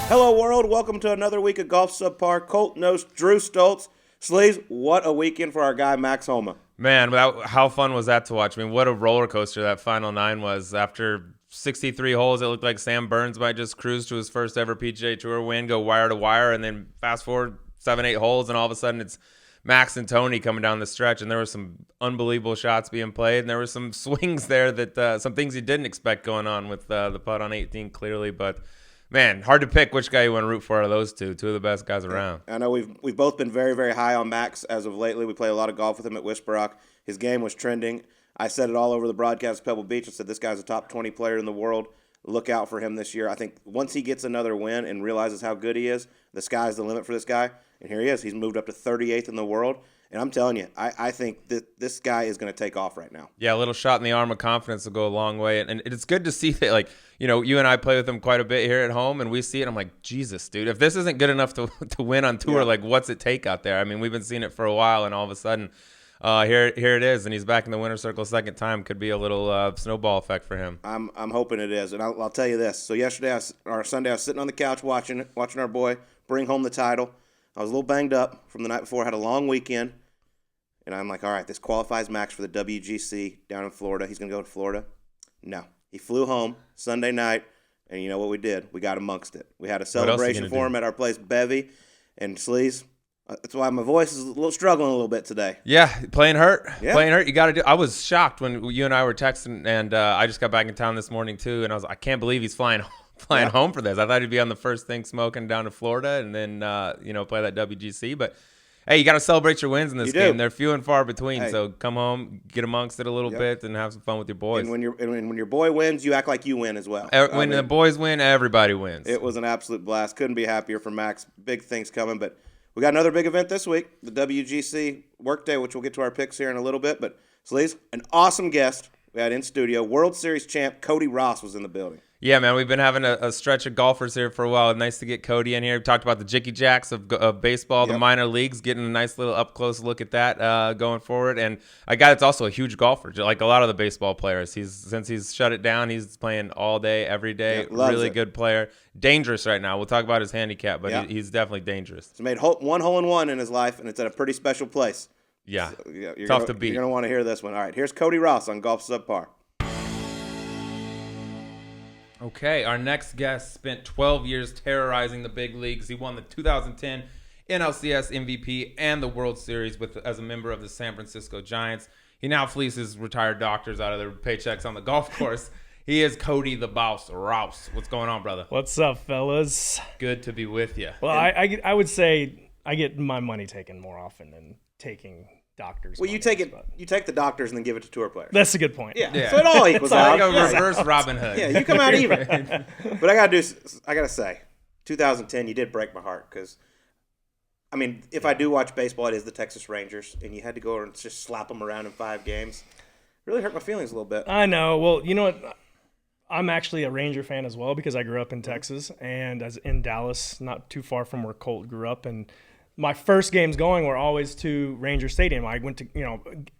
Hello, world. Welcome to another week of Golf Subpar. Colt Knost, Drew Stoltz. Sleeves, what a weekend for our guy, Max Homa. Man, how fun was that to watch? I mean, what a roller coaster that final nine was. After 63 holes, it looked like Sam Burns might just cruise to his first ever PGA Tour win, go wire to wire, and then fast forward 7-8 holes, and all of a sudden it's Max and Tony coming down the stretch, and there were some unbelievable shots being played, and there were some swings there that some things you didn't expect going on with the putt on 18 clearly, but man, hard to pick which guy you want to root for out of those two of the best guys around. I know we've both been very, very high on Max as of lately. We play a lot of golf with him at Whisper Rock. His game was trending. I said it all over the broadcast at Pebble Beach. I said this guy's a top 20 player in the world. Look out for him this year. I think once he gets another win and realizes how good he is, the sky's the limit for this guy. And here he is. He's moved up to 38th in the world. And I'm telling you, I think that this guy is going to take off right now. Yeah, a little shot in the arm of confidence will go a long way. And it's good to see that, like, you know, you and I play with him quite a bit here at home, and we see it. I'm like, Jesus, dude, if this isn't good enough to win on tour, like, what's it take out there? I mean, we've been seeing it for a while, and all of a sudden, here it is, and he's back in the winner's circle second time. Could be a little snowball effect for him. I'm hoping it is, and I'll tell you this. So yesterday, or Sunday, I was sitting on the couch watching our boy bring home the title. I was a little banged up from the night before. I had a long weekend. And I'm like, all right, this qualifies Max for the WGC down in Florida. He's going to go to Florida. No. He flew home Sunday night, and you know what we did? We got amongst it. We had a celebration for him at our place, Bevy, and Sleaze. That's why my voice is struggling a little bit today. Yeah, playing hurt. Yeah. Playing hurt. You got to do. I was shocked when you and I were texting, and I just got back in town this morning, too, and I was like, I can't believe he's flying home for this. I thought he'd be on the first thing smoking down to Florida and then, play that WGC, but hey, you got to celebrate your wins in this game. They're few and far between. Hey. So come home, get amongst it a little bit, and have some fun with your boys. And when your boy wins, you act like you win as well. When the boys win, everybody wins. It was an absolute blast. Couldn't be happier for Max. Big things coming, but we got another big event this week, the WGC Workday, which we'll get to our picks here in a little bit. But Sleaze, an awesome guest we had in studio. World Series champ Cody Ross was in the building. Yeah, man, we've been having a stretch of golfers here for a while. Nice to get Cody in here. We talked about the Jicky Jacks of baseball, the minor leagues, getting a nice little up-close look at that going forward. And a guy that's also a huge golfer, like a lot of the baseball players. Since he's shut it down, he's playing all day, every day. Really good player. Dangerous right now. We'll talk about his handicap, but he's definitely dangerous. He's made one hole-in-one in his life, and it's at a pretty special place. Yeah, so, tough to beat. You're going to want to hear this one. All right, here's Cody Ross on Golf Subpar. Okay, our next guest spent 12 years terrorizing the big leagues. He won the 2010 NLCS MVP and the World Series as a member of the San Francisco Giants. He now fleeces retired doctors out of their paychecks on the golf course. He is Cody the Boss Ross. What's going on, brother? What's up, fellas? Good to be with you. Well, I would say I get my money taken more often than taking doctors. Well, you take the doctors and then give it to tour players. That's a good point. Yeah. So it all equals out. Like a reverse Robin Hood. Yeah, you come out even. But I gotta say, 2010, you did break my heart because, I mean, if I do watch baseball, it is the Texas Rangers, and you had to go and just slap them around in 5 games. Really hurt my feelings a little bit. I know. Well, you know what? I'm actually a Ranger fan as well because I grew up in Texas and as in Dallas, not too far from where Colt grew up, and my first games going were always to Ranger Stadium. I went to,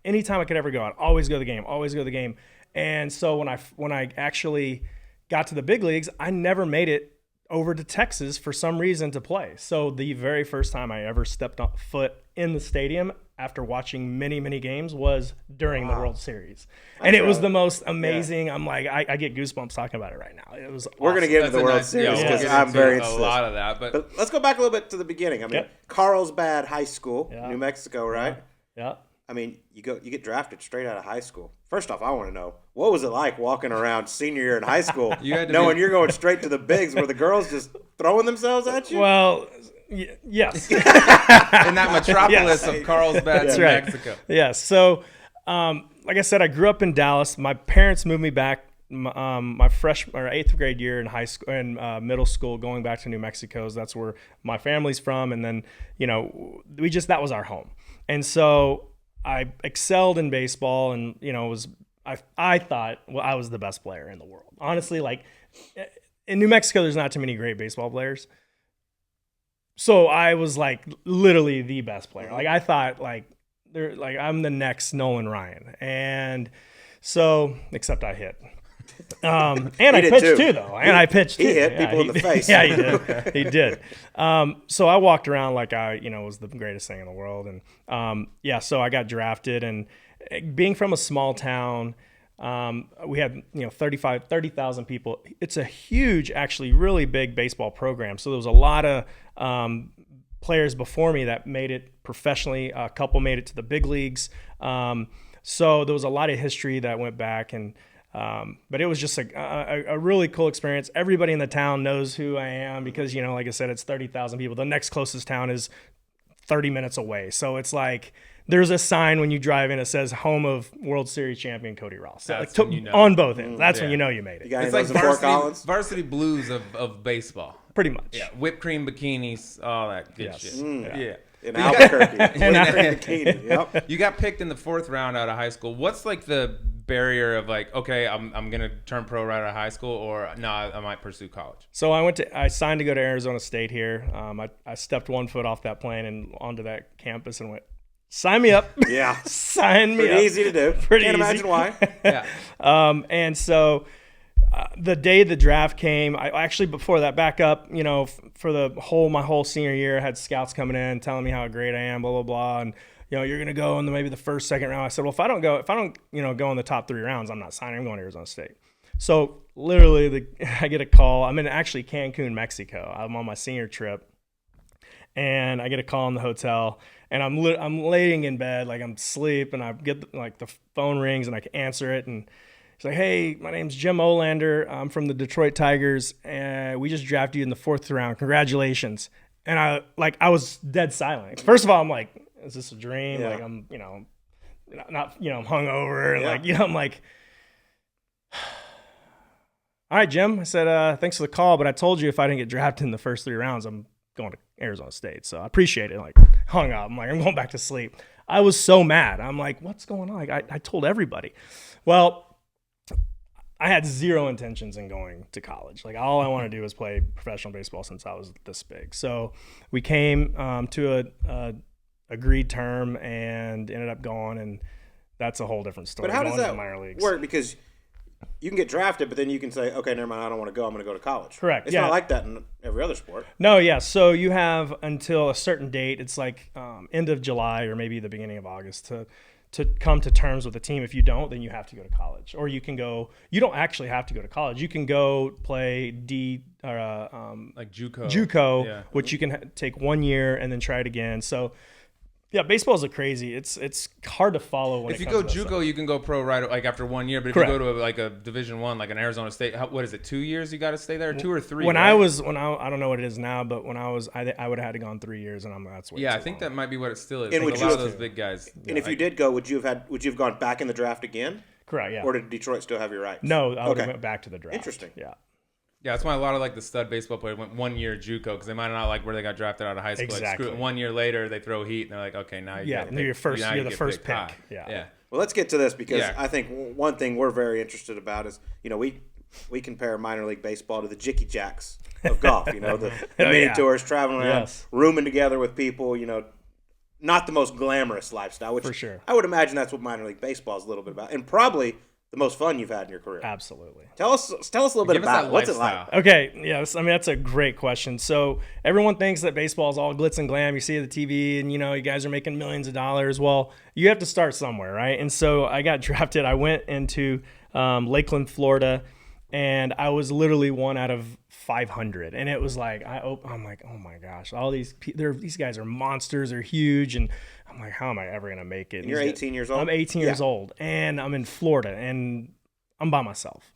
anytime I could ever go, I'd always go to the game, And so when I actually got to the big leagues, I never made it over to Texas for some reason to play. So the very first time I ever stepped foot in the stadium after watching many, many games was during the World Series. And it was the most amazing. Yeah. I'm like, I get goosebumps talking about it right now. It was We're going to get into the World Series because I'm very interested. A lot of that. But let's go back a little bit to the beginning. I mean, Carlsbad High School, New Mexico, right? Yeah. I mean, you get drafted straight out of high school. First off, I want to know, what was it like walking around senior year in high school knowing you're going straight to the bigs where the girls just throwing themselves at you? Well, yes. In that metropolis of Carlsbad, New Mexico. Yes. So, like I said, I grew up in Dallas. My parents moved me back my freshman or 8th grade year in high school and middle school, going back to New Mexico. That's where my family's from. And then, that was our home. And so I excelled in baseball and, I thought I was the best player in the world. Honestly, like in New Mexico, there's not too many great baseball players. So I was like literally the best player. Like I thought I'm the next Nolan Ryan. And so, except I hit. And I did pitched too. too, though. And I pitched too. He hit people in the face. Yeah, he did. He did. So I walked around like was the greatest thing in the world. And so I got drafted. And being from a small town, we had 30,000 people. It's a huge, actually really big baseball program. So there was a lot of players before me that made it professionally. A couple made it to the big leagues. So there was a lot of history that went back, and but it was just a really cool experience. Everybody in the town knows who I am because, like I said, it's 30,000 people. The next closest town is 30 minutes away. So it's like there's a sign when you drive in that says home of World Series champion Cody Ross. That's when you know. On both ends. That's when you know you made it. You got It's any like of those in Fort Collins? varsity blues of baseball. Pretty much. Yeah, whipped cream bikinis, all that good Yes. shit. Yeah. In Albuquerque. Bikini. Yep. You got picked in the 4th round out of high school. What's like the barrier of like, okay, I'm gonna turn pro right out of high school, or no, I might pursue college? So I signed to go to Arizona State here. I stepped one foot off that plane and onto that campus and went, sign me up. Yeah. Sign me up. Pretty easy to do. Pretty Can't easy. imagine why. Yeah. And so the day the draft came, I actually, before that, back up, for my whole senior year, I had scouts coming in telling me how great I am, blah, blah, blah. And, you're going to go in maybe the first, second round. I said, well, if I don't go in the top 3 rounds, I'm not signing. I'm going to Arizona State. So literally I get a call. I'm in actually Cancun, Mexico. I'm on my senior trip, and I get a call in the hotel, and I'm laying in bed, like I'm asleep, and I get the phone rings, and I can answer it, and it's like, hey, my name's Jim Olander. I'm from the Detroit Tigers, and we just drafted you in the 4th round. Congratulations. And I was dead silent. First of all, I'm like, is this a dream? Yeah. Like I'm, not, I'm hungover, and Yeah. I'm like, all right, Jim. I said, thanks for the call, but I told you if I didn't get drafted in the first 3 rounds, I'm going to Arizona State. So I appreciate it. Like, hung up. I'm like, I'm going back to sleep. I was so mad. I'm like, what's going on? Like, I told everybody. Well, I had zero intentions in going to college. Like, all I want to do is play professional baseball since I was this big. So we came to a agreed term and ended up going, and that's a whole different story. But how does going to that the minor leagues. work? Because you can get drafted, but then you can say, okay, never mind, I don't want to go. I'm going to go to college. Correct. It's not like that in every other sport. No, yeah. So you have until a certain date. It's like end of July or maybe the beginning of August to come to terms with the team. If you don't, then you have to go to college, or you can go. You don't actually have to go to college. You can go play Like JUCO, which you can take 1 year and then try it again. So. Yeah, baseballs are crazy. It's hard to follow when if it you comes go to that JUCO, you can go pro right like after 1 year. But if Correct. you go to a Division I, like an Arizona State, what is it? 2 years you got to stay there, 2 or 3. When right? I don't know what it is now, but when I would have had to gone 3 years, and that's way Yeah, too I think long. that might be what it still is. And Like would a lot you- of those big guys. And if you did go, would you have gone back in the draft again? Correct. Yeah. Or did Detroit still have your rights? No, I would have Okay. went back to the draft. Interesting. Yeah. Yeah, that's why a lot of like the stud baseball players went 1 year JUCO because they might not like where they got drafted out of high school. Like, Exactly. screw it. 1 year later, they throw heat and they're like, okay, now you Yeah, gotta you're pick- first- now you're you the get first picked pick. high. Yeah. Well, let's get to this because Yeah. I think one thing we're very interested about is, we compare minor league baseball to the Jicky Jacks of golf. The mini yeah. tours, traveling around, Yes. rooming together with people. Not the most glamorous lifestyle, which For sure. I would imagine that's what minor league baseball is a little bit about, and probably the most fun you've had in your career. Absolutely. Tell us a little bit Give us about that it. What's lifestyle. it like? Okay, yes. I mean, that's a great question. So everyone thinks that baseball is all glitz and glam. You see it on the TV, and you guys are making millions of dollars. Well, you have to start somewhere, right? And so I got drafted. I went into Lakeland, Florida, and I was literally 1 out of 500. And it was like I'm like, oh my gosh, all these guys are monsters. They're huge, and I'm like, how am I ever gonna make it? And you're 18 years old? I'm 18 years old, and I'm in Florida, and I'm by myself.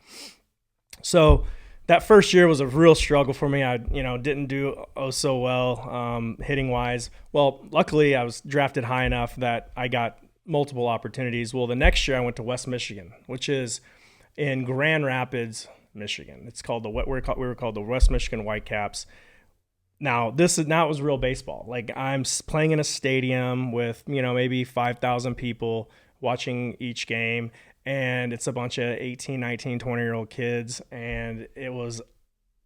So that first year was a real struggle for me. I didn't do so well hitting wise. Well, luckily I was drafted high enough that I got multiple opportunities. Well, the next year I went to West Michigan, which is in Grand Rapids, Michigan. It's called we were called the West Michigan Whitecaps. Now it was real baseball. Like I'm playing in a stadium with maybe 5,000 people watching each game, and it's a bunch of 18, 19, 20-year-old kids, and it was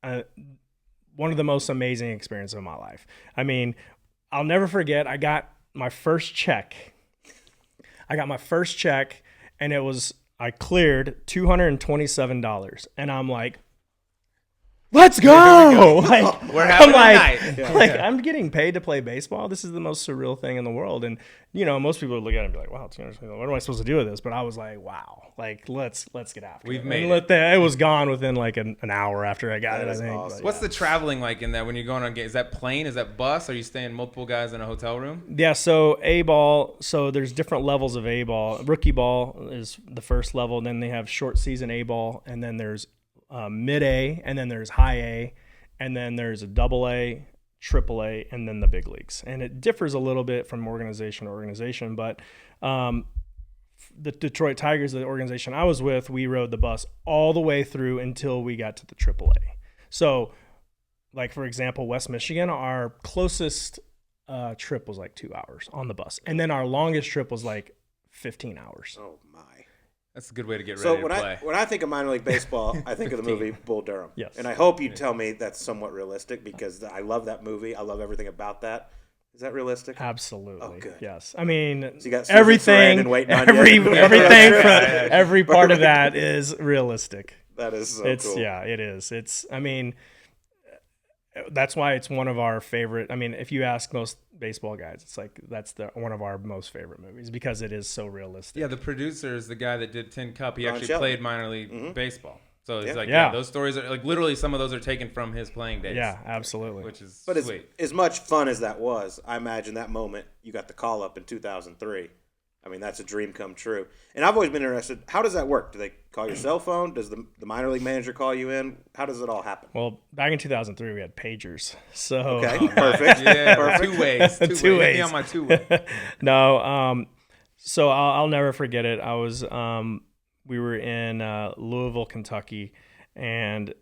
one of the most amazing experiences of my life. I mean, I'll never forget. I got my first check, and it was I cleared $227, and I'm like, let's go! Like, We're having a night. I'm getting paid to play baseball. This is the most surreal thing in the world. And most people would look at it and be like, "Wow, what am I supposed to do with this?" But I was like, "Wow, like let's get after it." We've made it. It was gone within like an hour after I got it. I think. Awesome. What's the traveling like in that when you're going on game? Is that plane? Is that bus? Are you staying multiple guys in a hotel room? Yeah. So A ball. So there's different levels of A ball. Rookie ball is the first level. Then they have short season A ball, and then there's mid A, and then there's high A, and then there's a double A, triple A, and then the big leagues. And it differs a little bit from organization to organization, but the Detroit Tigers, the organization I was with, we rode the bus all the way through until we got to the triple A. So, like, for example, West Michigan, our closest trip was like 2 hours on the bus. And then our longest trip was like 15 hours. Oh, my. That's a good way to get ready to play. When I think of minor league baseball, I think of the movie Bull Durham. Yes. And I hope you tell me that's somewhat realistic because I love that movie. I love everything about that. Is that realistic? Absolutely. Oh, good. Yes. I mean, So you got everything from every part of that is realistic. That is so cool. Yeah, it is. That's why it's one of our favorite. I mean, if you ask most baseball guys, it's like that's one of our most favorite movies because it is so realistic. Yeah, the producer is the guy that did Tin Cup. He actually played minor league baseball. So it's those stories are like literally some of those are taken from his playing days. Yeah, absolutely. Which is sweet. As much fun as that was, I imagine that moment you got the call up in 2003. I mean, that's a dream come true. And I've always been interested, how does that work? Do they call your cell phone? Does the minor league manager call you in? How does it all happen? Well, back in 2003, we had pagers. So okay, perfect. Yeah, perfect. Two ways. Two ways. Hit me on my two-way. No, so I'll never forget it. I was we were in Louisville, Kentucky, and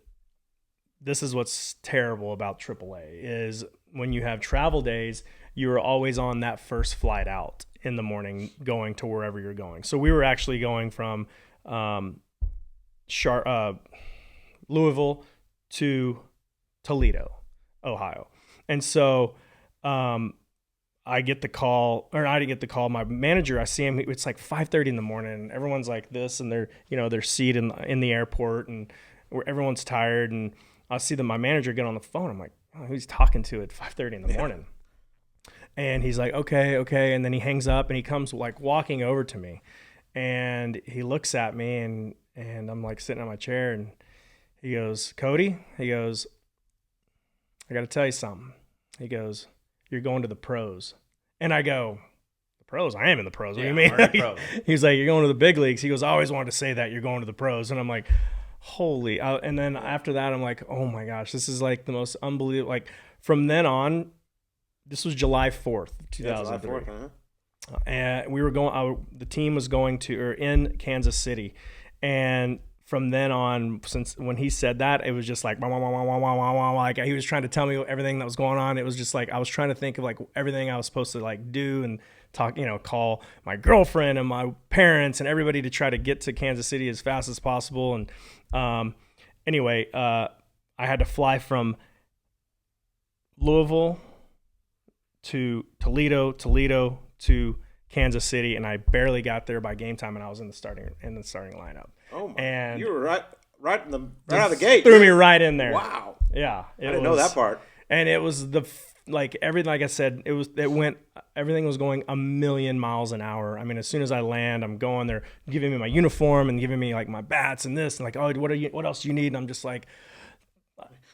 this is what's terrible about AAA is when you have travel days, you are always on that first flight out in the morning going to wherever you're going. So we were actually going from Louisville to Toledo, Ohio. And so I get the call, or I didn't get the call. My manager, I see him. It's like 5:30 in the morning, and everyone's like this, and they're their seat in the airport, and everyone's tired. And I see my manager get on the phone. I'm like, oh, who's talking to at 5:30 in the morning? And he's like, okay. And then he hangs up and he comes like walking over to me and he looks at me and I'm like sitting on my chair and he goes, Cody, he goes, I got to tell you something. He goes, you're going to the pros. And I go, the pros? I am in the pros. What do you mean? He's like, you're going to the big leagues. He goes, I always wanted to say that you're going to the pros. And I'm like, holy. And then after that, I'm like, oh my gosh, this is like the most unbelievable. Like from then on, this was July 4th, 2003. July 4th, and we were the team was going in Kansas City. And from then on, since when he said that, it was just like, wah, wah, wah, wah, wah, wah, wah, like he was trying to tell me everything that was going on. It was just like, I was trying to think of like everything I was supposed to like do and talk, call my girlfriend and my parents and everybody to try to get to Kansas City as fast as possible. And anyway, I had to fly from Louisville to Toledo to Kansas City, and I barely got there by game time, and I was in the starting lineup. Oh my! And you were right out of the gate. Threw me right in there. Wow. Yeah, I didn't know that part. And it was everything. Like I said, everything was going a million miles an hour. I mean, as soon as I land, I'm going. They're giving me my uniform and giving me like my bats and this, and like, oh, what else do you need? And I'm just like,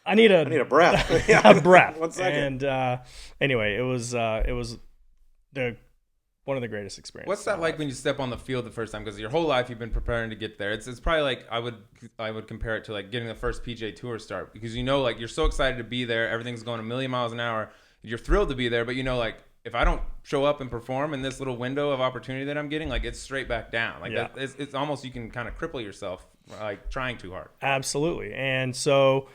I need a breath. A breath. 1 second. And anyway, it was one of the greatest experiences. What's that like when you step on the field the first time? Because your whole life you've been preparing to get there. It's probably like I would compare it to like getting the first PGA Tour start because like you're so excited to be there. Everything's going a million miles an hour. You're thrilled to be there, but like if I don't show up and perform in this little window of opportunity that I'm getting, like it's straight back down. Like it's almost you can kind of cripple yourself like trying too hard. Absolutely. And so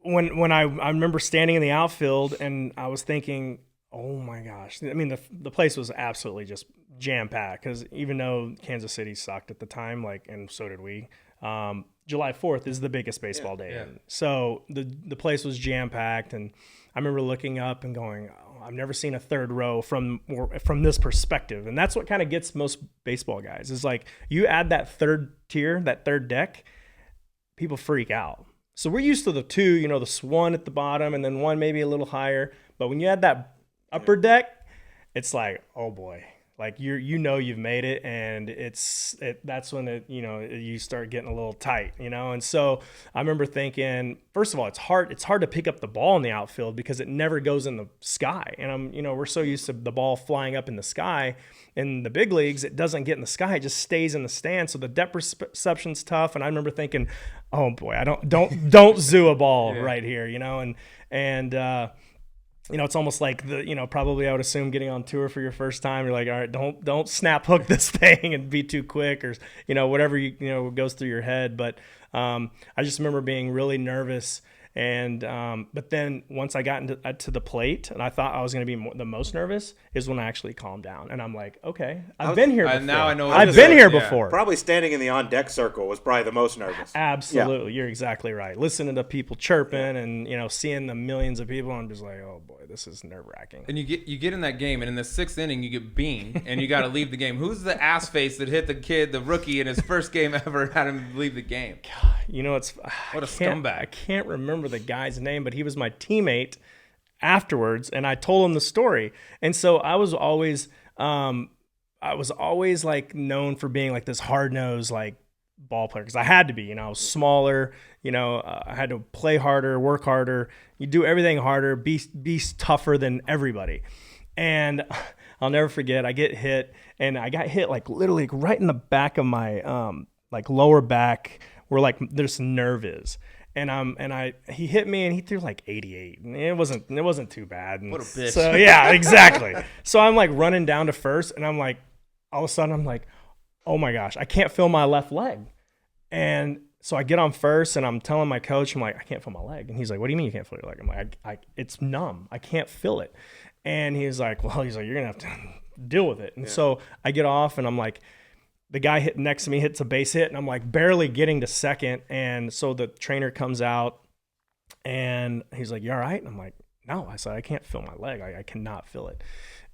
when I remember standing in the outfield and I was thinking, oh my gosh. I mean, the place was absolutely just jam-packed because even though Kansas City sucked at the time, and so did we, July 4th is the biggest baseball day. Yeah. So the place was jam-packed, and I remember looking up and going, oh I've never seen a third row from this perspective. And that's what kind of gets most baseball guys is like you add that third tier, that third deck, people freak out. So we're used to the two, you know, the one at the bottom and then one maybe a little higher. But when you add that upper deck, it's like, oh boy, like you know you've made it, and that's when you start getting a little tight, you know. And so I remember thinking, first of all, it's hard to pick up the ball in the outfield because it never goes in the sky, and we're so used to the ball flying up in the sky. In the big leagues, it doesn't get in the sky; it just stays in the stand. So the depth perception's tough. And I remember thinking, oh boy, I don't zoo a ball right here, you know, and it's almost like probably I would assume getting on tour for your first time, you're like, all right, don't snap hook this thing and be too quick, or whatever goes through your head. But I just remember being really nervous. And but then once I got to the plate, and I thought I was going to be the most nervous, is when I actually calmed down. And I'm like, okay, I've been here before. Now I know. I've been here before. Probably standing in the on deck circle was probably the most nervous. Absolutely, You're exactly right. Listening to people chirping and seeing the millions of people, I'm just like, oh boy, this is nerve wracking. And you get in that game, and in the 6th inning, you get beamed, and you got to leave the game. Who's the ass face that hit the rookie in his first game ever, had him leave the game? God, what a scumbag. I can't remember the guy's name, but he was my teammate afterwards, and I told him the story. And so I was always like known for being like this hard-nosed like ball player, because I had to be. I was smaller. I had to play harder, work harder. You do everything harder, be tougher than everybody. And I'll never forget, I get hit, and I got hit like literally right in the back of my like lower back, where like there's nerve is. And he hit me, and he threw like 88, and it wasn't too bad. And what a bitch. So yeah, exactly. So I'm like running down to first, and I'm like, all of a sudden I'm like, oh my gosh, I can't feel my left leg. And so I get on first, and I'm telling my coach, I'm like, I can't feel my leg. And he's like, what do you mean you can't feel your leg? I'm like, it's numb. I can't feel it. And he's like, you're gonna have to deal with it. And so I get off, and I'm like, the guy next to me hits a base hit, and I'm like barely getting to second. And so the trainer comes out, and he's like, you all right? And I'm like, no. I said, I can't feel my leg. I cannot feel it.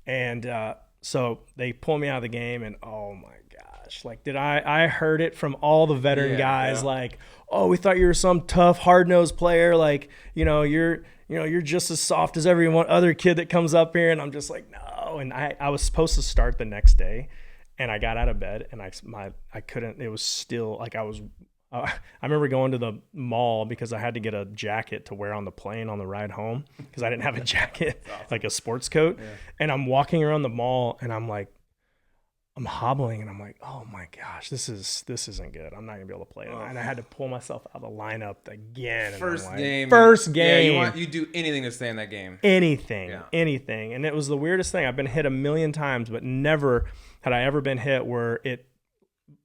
And so they pull me out of the game, and oh my gosh, like I heard it from all the veteran guys, like, oh, we thought you were some tough, hard-nosed player. Like, you're just as soft as every other kid that comes up here. And I'm just like, no. And I was supposed to start the next day. And I got out of bed, and I couldn't. It was still like I remember going to the mall because I had to get a jacket to wear on the plane on the ride home, because I didn't have a jacket, like a sports coat. Yeah. And I'm walking around the mall, and I'm hobbling, and I'm like, oh my gosh, this isn't good. I'm not gonna be able to play it. And I had to pull myself out of the lineup again. First game. Yeah, you do anything to stay in that game. Anything. And it was the weirdest thing. I've been hit a million times, but never had I ever been hit where it,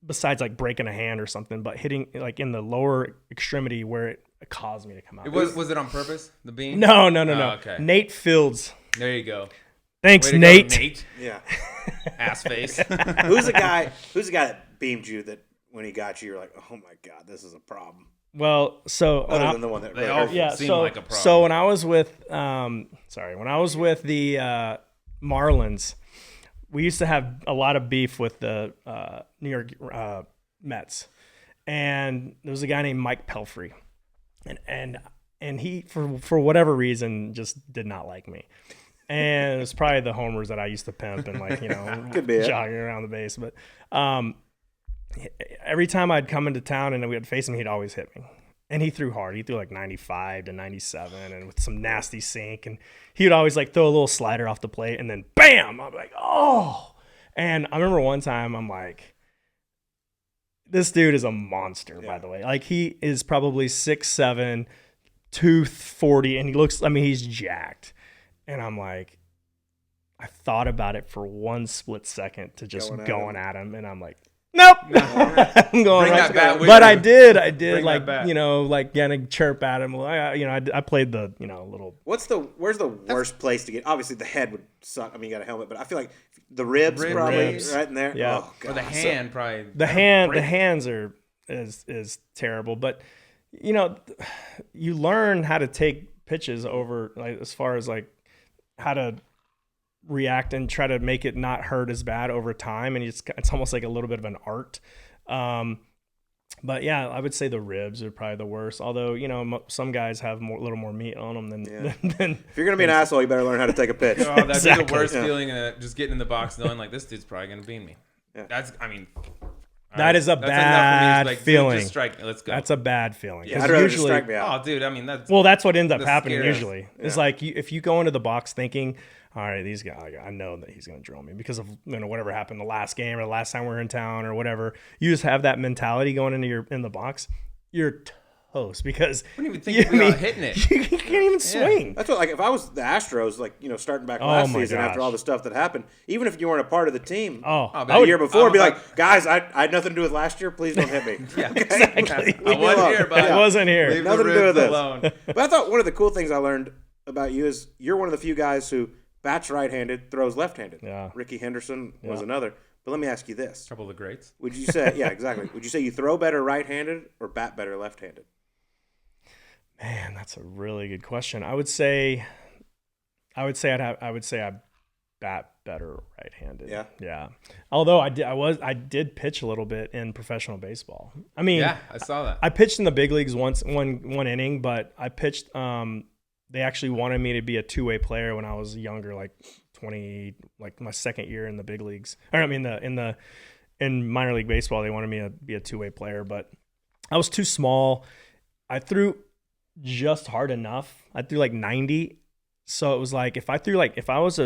besides like breaking a hand or something, but hitting like in the lower extremity where it caused me to come out. Was it on purpose, the beam? No. Okay. Nate Fields. There you go. Thanks, Nate. Nate. Yeah. Ass face. Who's the guy that beamed you that when he got you, you're like, oh my God, this is a problem? Well, so other than the one that they all seem like a problem. So when I was with the Marlins, we used to have a lot of beef with the New York Mets, and there was a guy named Mike Pelfrey, and he for whatever reason just did not like me, and it was probably the homers that I used to pimp and Could be jogging around the base, but every time I'd come into town and we would face him, he'd always hit me. And he threw hard. He threw like 95 to 97 and with some nasty sink. And he would always like throw a little slider off the plate and then bam! I'm like, oh! And I remember one time I'm like, this dude is a monster, by the way. Like he is probably 6'7", 240, and he's jacked. And I'm like, I thought about it for one split second to just going at him. And I'm like, nope. I'm going right back. But I did like getting chirp at him. I played the little. Where's the worst place to get? Obviously the head would suck. I mean, you got a helmet, but I feel like the ribs probably right in there. Yeah. Oh, God. Or the hand probably. The hands is terrible. But you learn how to take pitches over, like as far as like how to react and try to make it not hurt as bad over time. And it's almost like a little bit of an art. But yeah, I would say the ribs are probably the worst. Although, some guys have a little more meat on them than if you're going to be an asshole, you better learn how to take a pitch. Oh, that'd be the worst feeling, just getting in the box knowing like this dude's probably going to beat me. Yeah. That is a bad feeling. Just strike me. Let's go. That's a bad feeling. Yeah, I'd rather just strike me out. Oh, dude, that's what ends up happening scariest. usually. It's like if you go into the box thinking, all right, these guys, I know that he's going to drill me because of whatever happened the last game or the last time we were in town or whatever. You just have that mentality going in the box. You're toast because I wouldn't even think about hitting it. You can't even swing. That's what, like, if I was the Astros, like, starting back last season after all the stuff that happened, even if you weren't a part of the team, the year before, I'd be like, guys, I had nothing to do with last year. Please don't hit me. Yeah, exactly. I wasn't here, but I wasn't here. Leave nothing the to do with this. alone. But I thought one of the cool things I learned about you is you're one of the few guys who bats right-handed, throws left-handed. Yeah. Ricky Henderson was another. But let me ask you this. Couple of the greats. Would you say, yeah, exactly. Would you say you throw better right-handed or bat better left-handed? Man, that's a really good question. I would say I bat better right-handed. Yeah. Yeah. Although I did pitch a little bit in professional baseball. I mean, Yeah, I saw that. I pitched in the big leagues once, one inning, but I pitched they actually wanted me to be a two-way player when I was younger, like 20, like my second year in the big leagues. Or I mean in minor league baseball, they wanted me to be a two-way player, but I was too small. I threw just hard enough. I threw like 90. So it was like if I was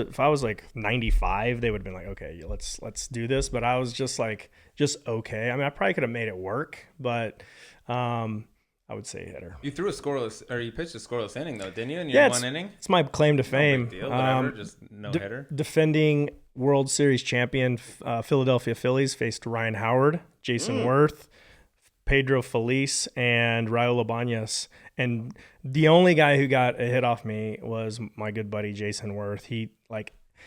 like 95, they would have been like, okay, let's do this. But I was just okay. I mean, I probably could have made it work, but I would say hitter. You threw you pitched a scoreless inning though, didn't you? In your one inning? It's my claim to fame. No big deal, whatever, just no hitter. Defending World Series champion Philadelphia Phillies faced Ryan Howard, Jason Worth, Pedro Feliz, and Raul Ibanez. And the only guy who got a hit off me was my good buddy Jason Worth. You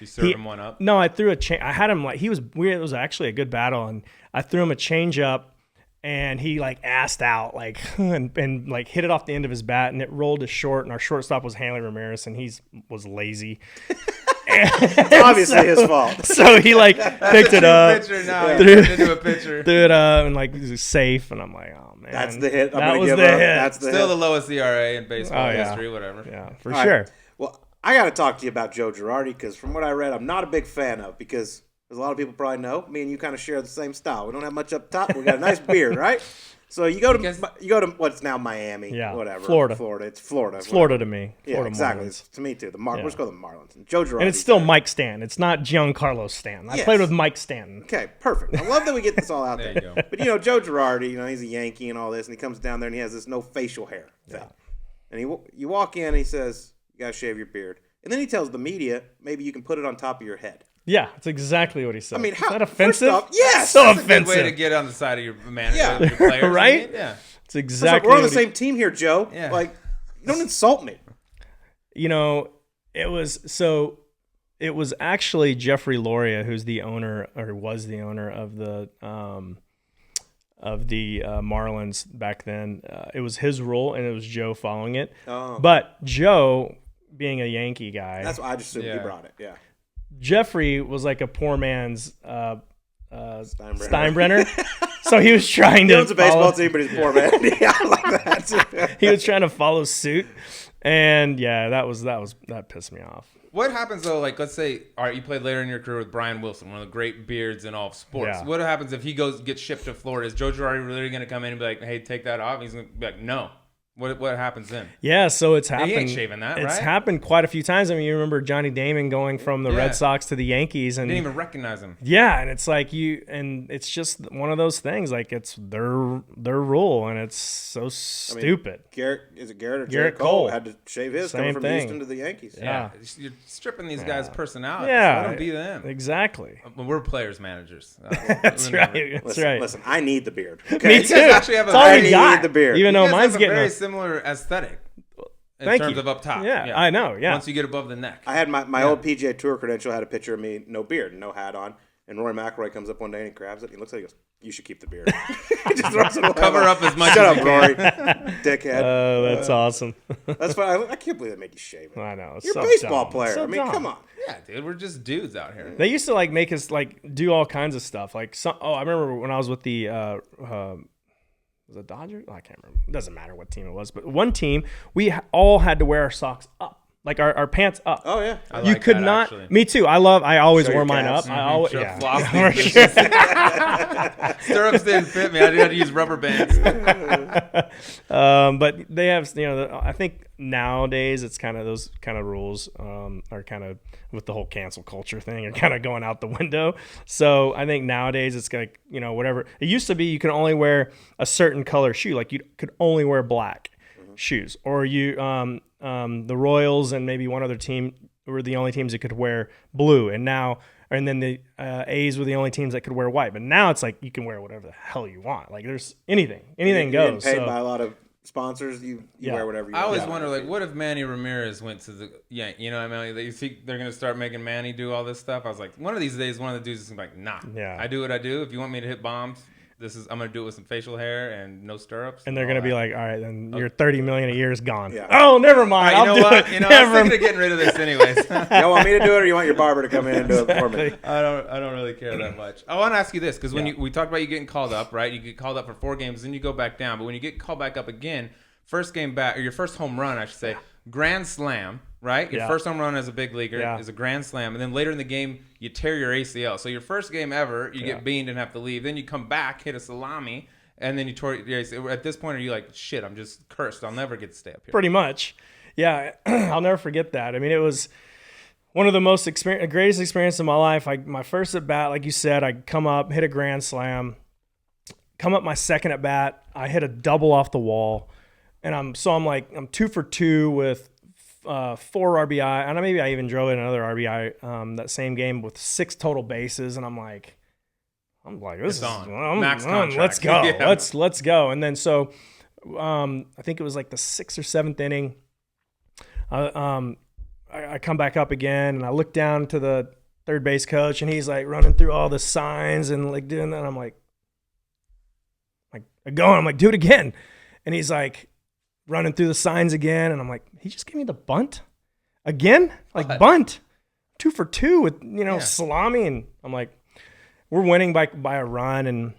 served him one up? No, I threw I had him like, he was weird. It was actually a good battle. And I threw him a change up. And he like assed out like and like hit it off the end of his bat and it rolled to short and our shortstop was Hanley Ramirez and he was lazy. It's obviously his fault. So he like picked it up, threw it up and like it was safe and I'm like, oh man, that's the hit. That was the hit. That's the Still hit. the lowest ERA in baseball history, whatever. Yeah, for All sure. Right. Well, I got to talk to you about Joe Girardi because from what I read, I'm not a big fan of because as a lot of people probably know, me and you kind of share the same style. We don't have much up top. We got a nice beard, right? So you go to what's now Miami, whatever. Florida. It's Florida. It's Florida to me. Florida exactly. Marlins. To me too. Let's go to the Marlins. And Joe Girardi. And it's still Mike Stanton. It's not Giancarlo Stanton. I played with Mike Stanton. Okay, perfect. I love that we get this all out there. You go. But Joe Girardi, he's a Yankee and all this, and he comes down there and he has this no facial hair thing. Yeah. And you walk in and he says, "You gotta shave your beard," and then he tells the media, "Maybe you can put it on top of your head." Yeah, that's exactly what he said. I mean, is that offensive? Off, yes, so that's offensive. a good way to get on the side of your manager, your players, right? Yeah, it's exactly. We're on the same team here, Joe. Yeah. Like, don't insult me. It was actually Jeffrey Loria who's the owner or was the owner of the Marlins back then. It was his rule, and it was Joe following it. Oh. But Joe, being a Yankee guy, that's why I just assumed he brought it. Yeah. Jeffrey was like a poor man's Steinbrenner. So he was trying to. He owns a baseball team, but he's poor man. Yeah, I like that. He was trying to follow suit, and that pissed me off. What happens though? Like, let's say, all right, you played later in your career with Brian Wilson, one of the great beards in all of sports. Yeah. What happens if he gets shipped to Florida? Is Joe Girardi really going to come in and be like, "Hey, take that off"? He's going to be like, "No." What happens then? Yeah, so it's happened. He ain't shaving that, right? It's happened quite a few times. I mean, you remember Johnny Damon going from the Red Sox to the Yankees, and didn't even recognize him. Yeah, and it's like and it's just one of those things. Like it's their rule, and it's so stupid. Garrett Cole had to shave his coming from Houston to the Yankees. Yeah. You're stripping these guys' personalities. Yeah, let them be them. Exactly. We're players, managers. That's right. That's right. Listen, I need the beard. Okay? Me too. Actually have I need the beard. Even though mine's getting very similar aesthetic in Thank terms you. of up top. Yeah, I know. Yeah. Once you get above the neck. I had my old PGA Tour credential had a picture of me, no beard, no hat on, and Rory McIlroy comes up one day and he grabs it. He looks at it, he goes, You should keep the beard. Just throws it away. Cover up as much Shut as up, you Rory. can. Dickhead. Oh, that's awesome. That's fine. I can't believe they make you shave it. I know. It's You're so a baseball dumb. player. So I mean, dumb. come on. Yeah, dude, we're just dudes out here. They used to like make us like do all kinds of stuff. Like I remember when I was with the was it Dodgers? Oh, I can't remember. It doesn't matter what team it was, but one team we all had to wear our socks up. Like our pants up. Oh yeah. I You like could that, not. actually. Me too. I always Show wore your mine calves. up. I always Sure, yeah. floss For these sure. Stirrups didn't fit me. I had to use rubber bands. But they have, I think nowadays it's kind of those kind of rules are kind of with the whole cancel culture thing are kind of going out the window. So I think nowadays it's like, whatever. It used to be you could only wear a certain color shoe. Like you could only wear black shoes, or the Royals and maybe one other team were the only teams that could wear blue. And then the A's were the only teams that could wear white. But now it's like you can wear whatever the hell you want. Like there's anything You're goes. getting paid by a lot of sponsors. You Yeah. wear whatever you I want. always wonder, like, what if Manny Ramirez went to the you know what I mean? Like, you think they're gonna start making Manny do all this stuff? I was like, one of these days, one of the dudes is gonna be like, nah, Yeah. I do what I do. If you want me to hit bombs, I'm gonna do it with some facial hair and no stirrups. And they're all going to be that. like, all right, then your $30 million a year is gone. Yeah. Oh, never mind. All right, you know what? I was thinking Never of getting rid of this anyways. You want me to do it, or you want your barber to come in and do it for me? I don't really care that much. I want to ask you this because when we talked about you getting called up, right? You get called up for 4 games, then you go back down. But when you get called back up again, first game back, or your first home run, I should say, grand slam, right? Your Yeah. first home run as a big leaguer Yeah. is a grand slam, and then later in the game you tear your ACL. So your first game ever, you get beaned and have to leave. Then you come back, hit a salami, and then you tore your ACL. At this point, are you like, shit? I'm just cursed. I'll never get to stay up here. Pretty much. Yeah, I'll never forget that. I mean, it was one of the most greatest experiences of my life. My first at bat, like you said, I come up, hit a grand slam. Come up my second at bat, I hit a double off the wall, and I'm 2 for 2 with 4 RBI, and maybe I even drove in another RBI that same game with 6 total bases, and I'm like, this It's on. Max contract. let's go, Yeah. let's go. And then so I think it was like the 6th or 7th inning. I come back up again, and I look down to the third base coach, and he's like running through all the signs and like doing that. And I'm like, do it again. And he's like running through the signs again. And I'm like, he just gave me the bunt again? Like What? bunt 2 for 2 with, Yeah. salami. And I'm like, we're winning by a run. And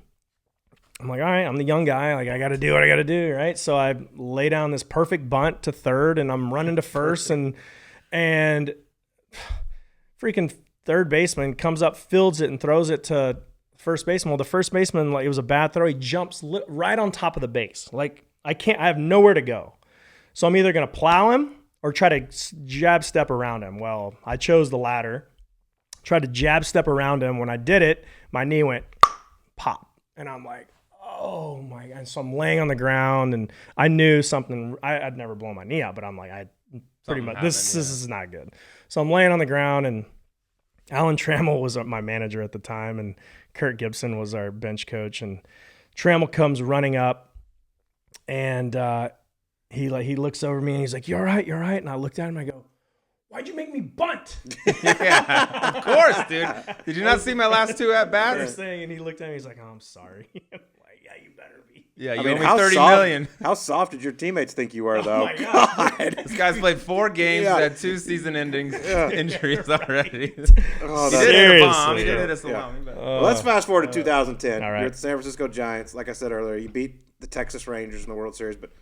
I'm like, all right, I'm the young guy. Like, I got to do what I got to do. Right. So I lay down this perfect bunt to third, and I'm running to first, and freaking third baseman comes up, fields it, and throws it to first baseman. Well, the first baseman, like, it was a bad throw. He jumps right on top of the base. Like, I have nowhere to go. So I'm either going to plow him or try to jab step around him. Well, I chose the latter. Tried to jab step around him. When I did it, my knee went pop. And I'm like, oh my God. And so I'm laying on the ground, and I knew something. I'd never blown my knee out, but I'm like, pretty much, this is not good. So I'm laying on the ground, and Alan Trammell was my manager at the time, and Kurt Gibson was our bench coach. And Trammell comes running up, and he looks over me, and he's like, "You're right, you're right." And I looked at him, and I go, "Why'd you make me bunt?" Yeah, of course, dude. Did you not see my last 2 at bats? First thing, and he looked at me, he's like, "Oh, I'm sorry." I'm like, "Yeah, you better be." Yeah, you I mean, owe me 30 soft, million. How soft did your teammates think you were, though? my God. This guy's played 4 games, Yeah. had 2 season endings, injuries already. Oh, He that's- did hit a bomb. Seriously. He did hit a salami. but- Well, let's fast forward to 2010. all right. You're at the San Francisco Giants. Like I said earlier, you beat the Texas Rangers in the World Series, but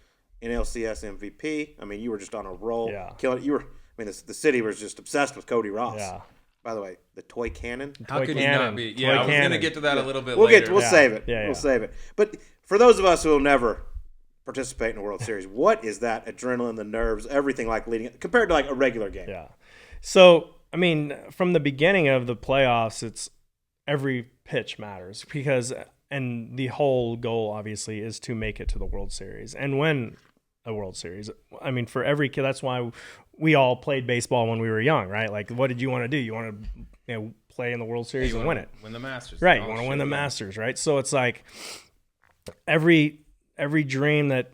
NLCS MVP. I mean, you were just on a roll. Yeah. Killing it. The city was just obsessed with Cody Ross. Yeah. By the way, the toy cannon. How Toy could you cannon. not be? Toy Yeah, I was going to cannon. get to that a little bit We'll later. We'll Yeah. save it. Yeah, We'll save it. But for those of us who will never participate in a World Series, what is that adrenaline, the nerves, everything like leading compared to like a regular game? Yeah. So, I mean, from the beginning of the playoffs, it's every pitch matters and the whole goal, obviously, is to make it to the World Series and win a World Series. I mean, for every kid, that's why we all played baseball when we were young, right? Like, what did you want to do? You want to play in the World Series You and wanna win it. Win the Masters. Right. Oh, You want to shit, win the yeah. Masters, right? So it's like every dream that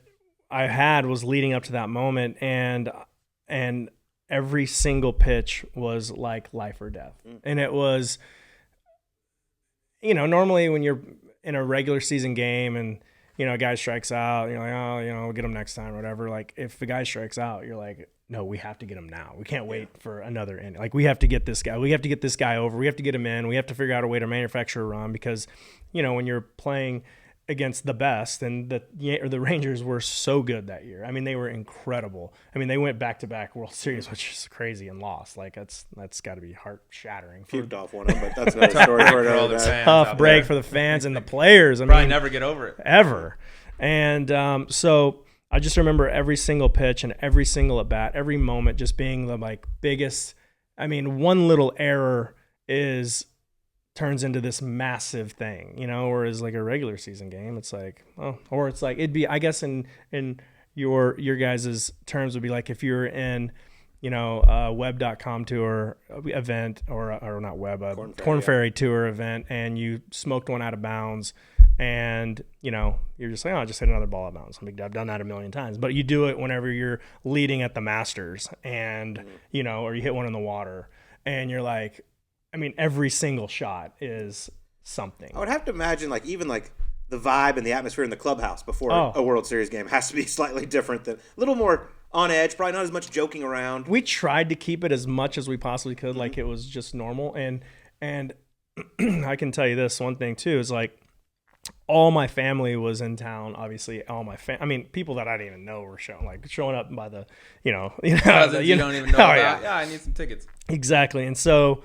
I had was leading up to that moment, and every single pitch was like life or death. And it was, normally when you're in a regular season game and, a guy strikes out, you're like, oh, we'll get him next time or whatever. Like, if the guy strikes out, you're like, no, we have to get him now. We can't wait for another inning. Like, we have to get this guy. We have to get this guy over. We have to get him in. We have to figure out a way to manufacture a run because, when you're playing against the best, and the Rangers were so good that year. I mean, they were incredible. I mean, they went back-to-back World Series, which is crazy, and lost. Like, that's got to be heart-shattering. Puked off one of them, but that's another story for another day. Tough break for the fans and the players. Probably never get over it. Ever. And so I just remember every single pitch and every single at-bat, every moment just being the, biggest – I mean, one little error turns into this massive thing, whereas like a regular season game, it's like, or it's like, it'd be, I guess in your guys' terms would be like if you're in, a Web.com tour event or not Web, Corn Ferry tour event, and you smoked one out of bounds and, you're just like, I just hit another ball out of bounds. I've done that a million times, but you do it whenever you're leading at the Masters and, or you hit one in the water and you're like, I mean, every single shot is something. I would have to imagine, even the vibe and the atmosphere in the clubhouse before a World Series game has to be slightly different, a little more on edge, probably not as much joking around. We tried to keep it as much as we possibly could, like it was just normal. And I can tell you this one thing too is all my family was in town. Obviously, people that I didn't even know were showing up by the, you don't even know about. Yeah, I need some tickets. Exactly, and so.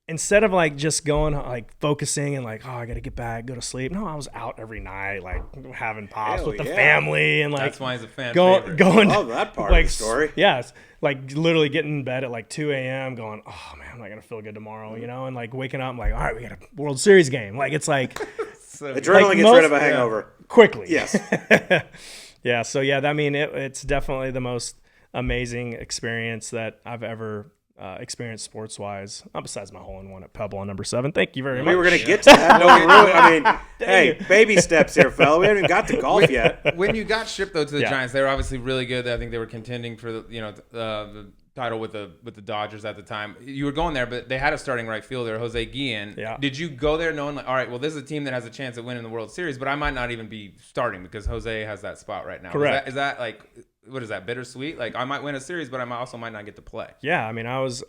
Instead of just going focusing and I got to get back, go to sleep. No, I was out every night having pops with the family and that's why he's a fan going. I love that part of the story. Yes, literally getting in bed at 2 a.m. going, oh man, I'm not gonna feel good tomorrow, and waking up, I'm like, all right, we got a World Series game. It's like so adrenaline gets rid of a hangover quickly. Yes. Yeah. So yeah, I mean, it's definitely the most amazing experience that I've ever. Experience sports-wise, besides my hole-in-one at Pebble on number 7. Thank you very much. We were going to get to that. No, really. I mean, hey, baby steps here, fella. We haven't even got to golf yet. When you got shipped though to the Giants, they were obviously really good. I think they were contending for the title with the Dodgers at the time. You were going there, but they had a starting right fielder, Jose Guillen. Yeah. Did you go there knowing all right, well, this is a team that has a chance at winning the World Series, but I might not even be starting because Jose has that spot right now? Correct. Is that what is that, bittersweet? I might win a series, but I might not get to play. Yeah, I mean, I was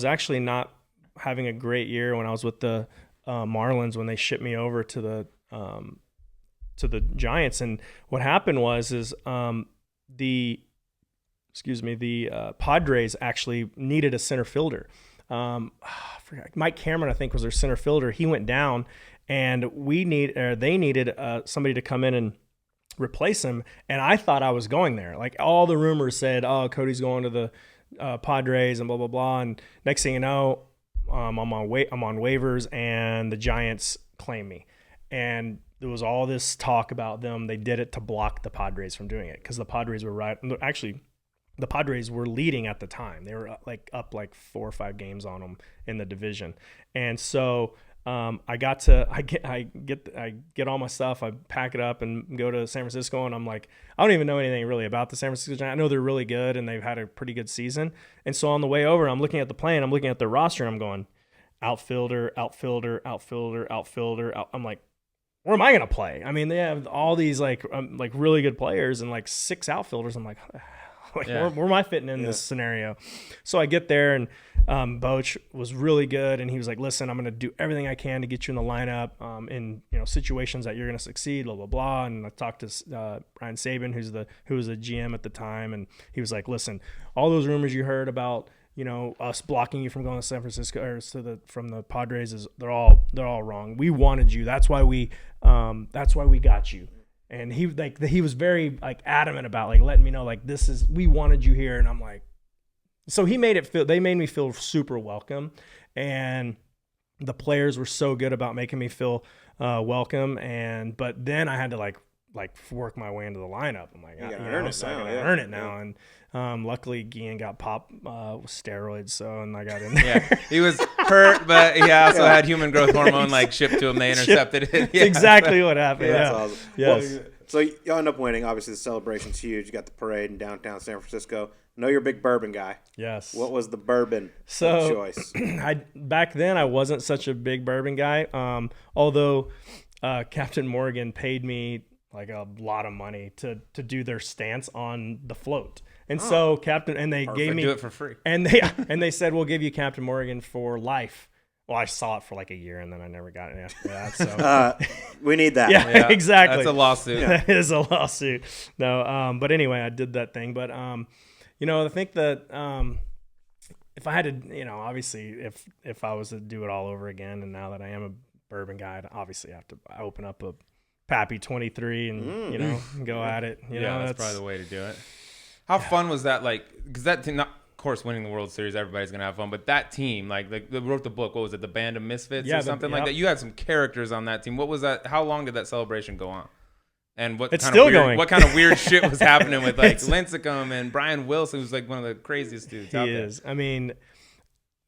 actually not having a great year when I was with the Marlins when they shipped me over to the Giants, and what happened was the Padres actually needed a center fielder. I forgot, Mike Cameron, I think, was their center fielder. He went down, and they needed somebody to come in and replace him, and I thought I was going there. All the rumors said, oh, Cody's going to the Padres and blah blah blah, and next thing you know, I'm on waivers and the Giants claim me, and there was all this talk about them. They did it to block the Padres from doing it because the Padres were the Padres were leading at the time. They were up 4 or 5 games on them in the division, and so I get all my stuff, I pack it up and go to San Francisco, and I'm like, I don't even know anything really about the San Francisco Giants. I know they're really good and they've had a pretty good season. And so on the way over, I'm looking at the plane, I'm looking at their roster, and I'm going, outfielder. I'm like, where am I going to play? I mean, they have all these really good players and 6 outfielders. I'm like, where am I fitting in this scenario? So I get there, and Boch was really good, and he was like, listen, I'm going to do everything I can to get you in the lineup in situations that you're going to succeed, blah, blah, blah. And I talked to Brian Saban, who was a GM at the time, and he was like, listen, all those rumors you heard about us blocking you from going to San Francisco or from the Padres they're all wrong. We wanted you. That's why we got you. And he was very adamant about letting me know we wanted you here, and I'm like, so they made me feel super welcome, and the players were so good about making me feel welcome, but then I had to work my way into the lineup. I'm like, I gotta earn it now, and luckily Guillen got popped with steroids, and I got in there. Yeah, he was hurt, but he also had human growth hormone shipped to him. They intercepted it. Yeah. Exactly what happened. That's awesome. Yes. Well, so you end up winning. Obviously, the celebration's huge. You got the parade in downtown San Francisco. know you're a big bourbon guy. Yes. What was the bourbon choice? Back then I wasn't such a big bourbon guy. Although Captain Morgan paid me like a lot of money to do their stance on the float. And so they gave me do it for free. And they said, we'll give you Captain Morgan for life. Well, I saw it for like a year and then I never got it after that. So we need that. Yeah, exactly. That's a lawsuit. That is a lawsuit. No, but anyway, I did that thing. But I think that if I had to, obviously if I was to do it all over again, and now that I am a bourbon guy, I'd obviously have to open up a Pappy 23 and go at it. That's probably the way to do it. How fun was that? Like, because that team, of course, winning the World Series, everybody's gonna have fun. But that team, like they wrote the book. What was it? The Band of Misfits or something like that. You had some characters on that team. What was that? How long did that celebration go on? And what kind of weird shit was happening with like Lincecum and Brian Wilson, who's like one of the craziest dudes out there. He is. I mean,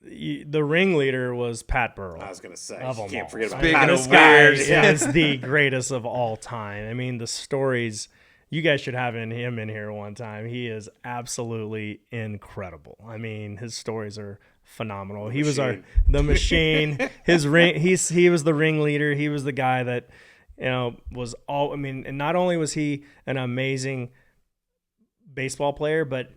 the ringleader was Pat Burrell. I was gonna say, you can't forget about Pat. This guy is the greatest of all time. I mean, the stories. You guys should have him in here one time. He is absolutely incredible. I mean, his stories are phenomenal. He was the machine. He was the ringleader. He was the guy that, was all. I mean, and not only was he an amazing baseball player, but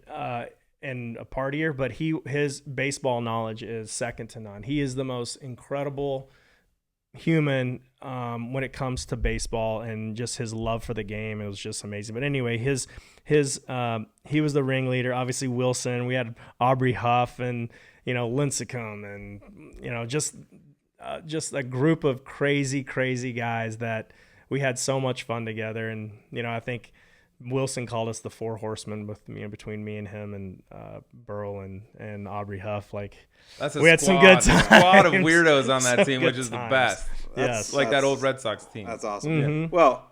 and a partier, but his baseball knowledge is second to none. He is the most incredible human when it comes to baseball, and just his love for the game. It was just amazing. But anyway, he was the ringleader. Obviously Wilson, we had Aubrey Huff and Lincecum, and just a group of crazy guys that we had so much fun together. And I think Wilson called us the Four Horsemen between me and him and Burrell and Aubrey Huff. Like, we had some good times. A squad of weirdos on that team, which is the best. Yes, like that old Red Sox team. That's awesome. Mm-hmm. Yeah. Well,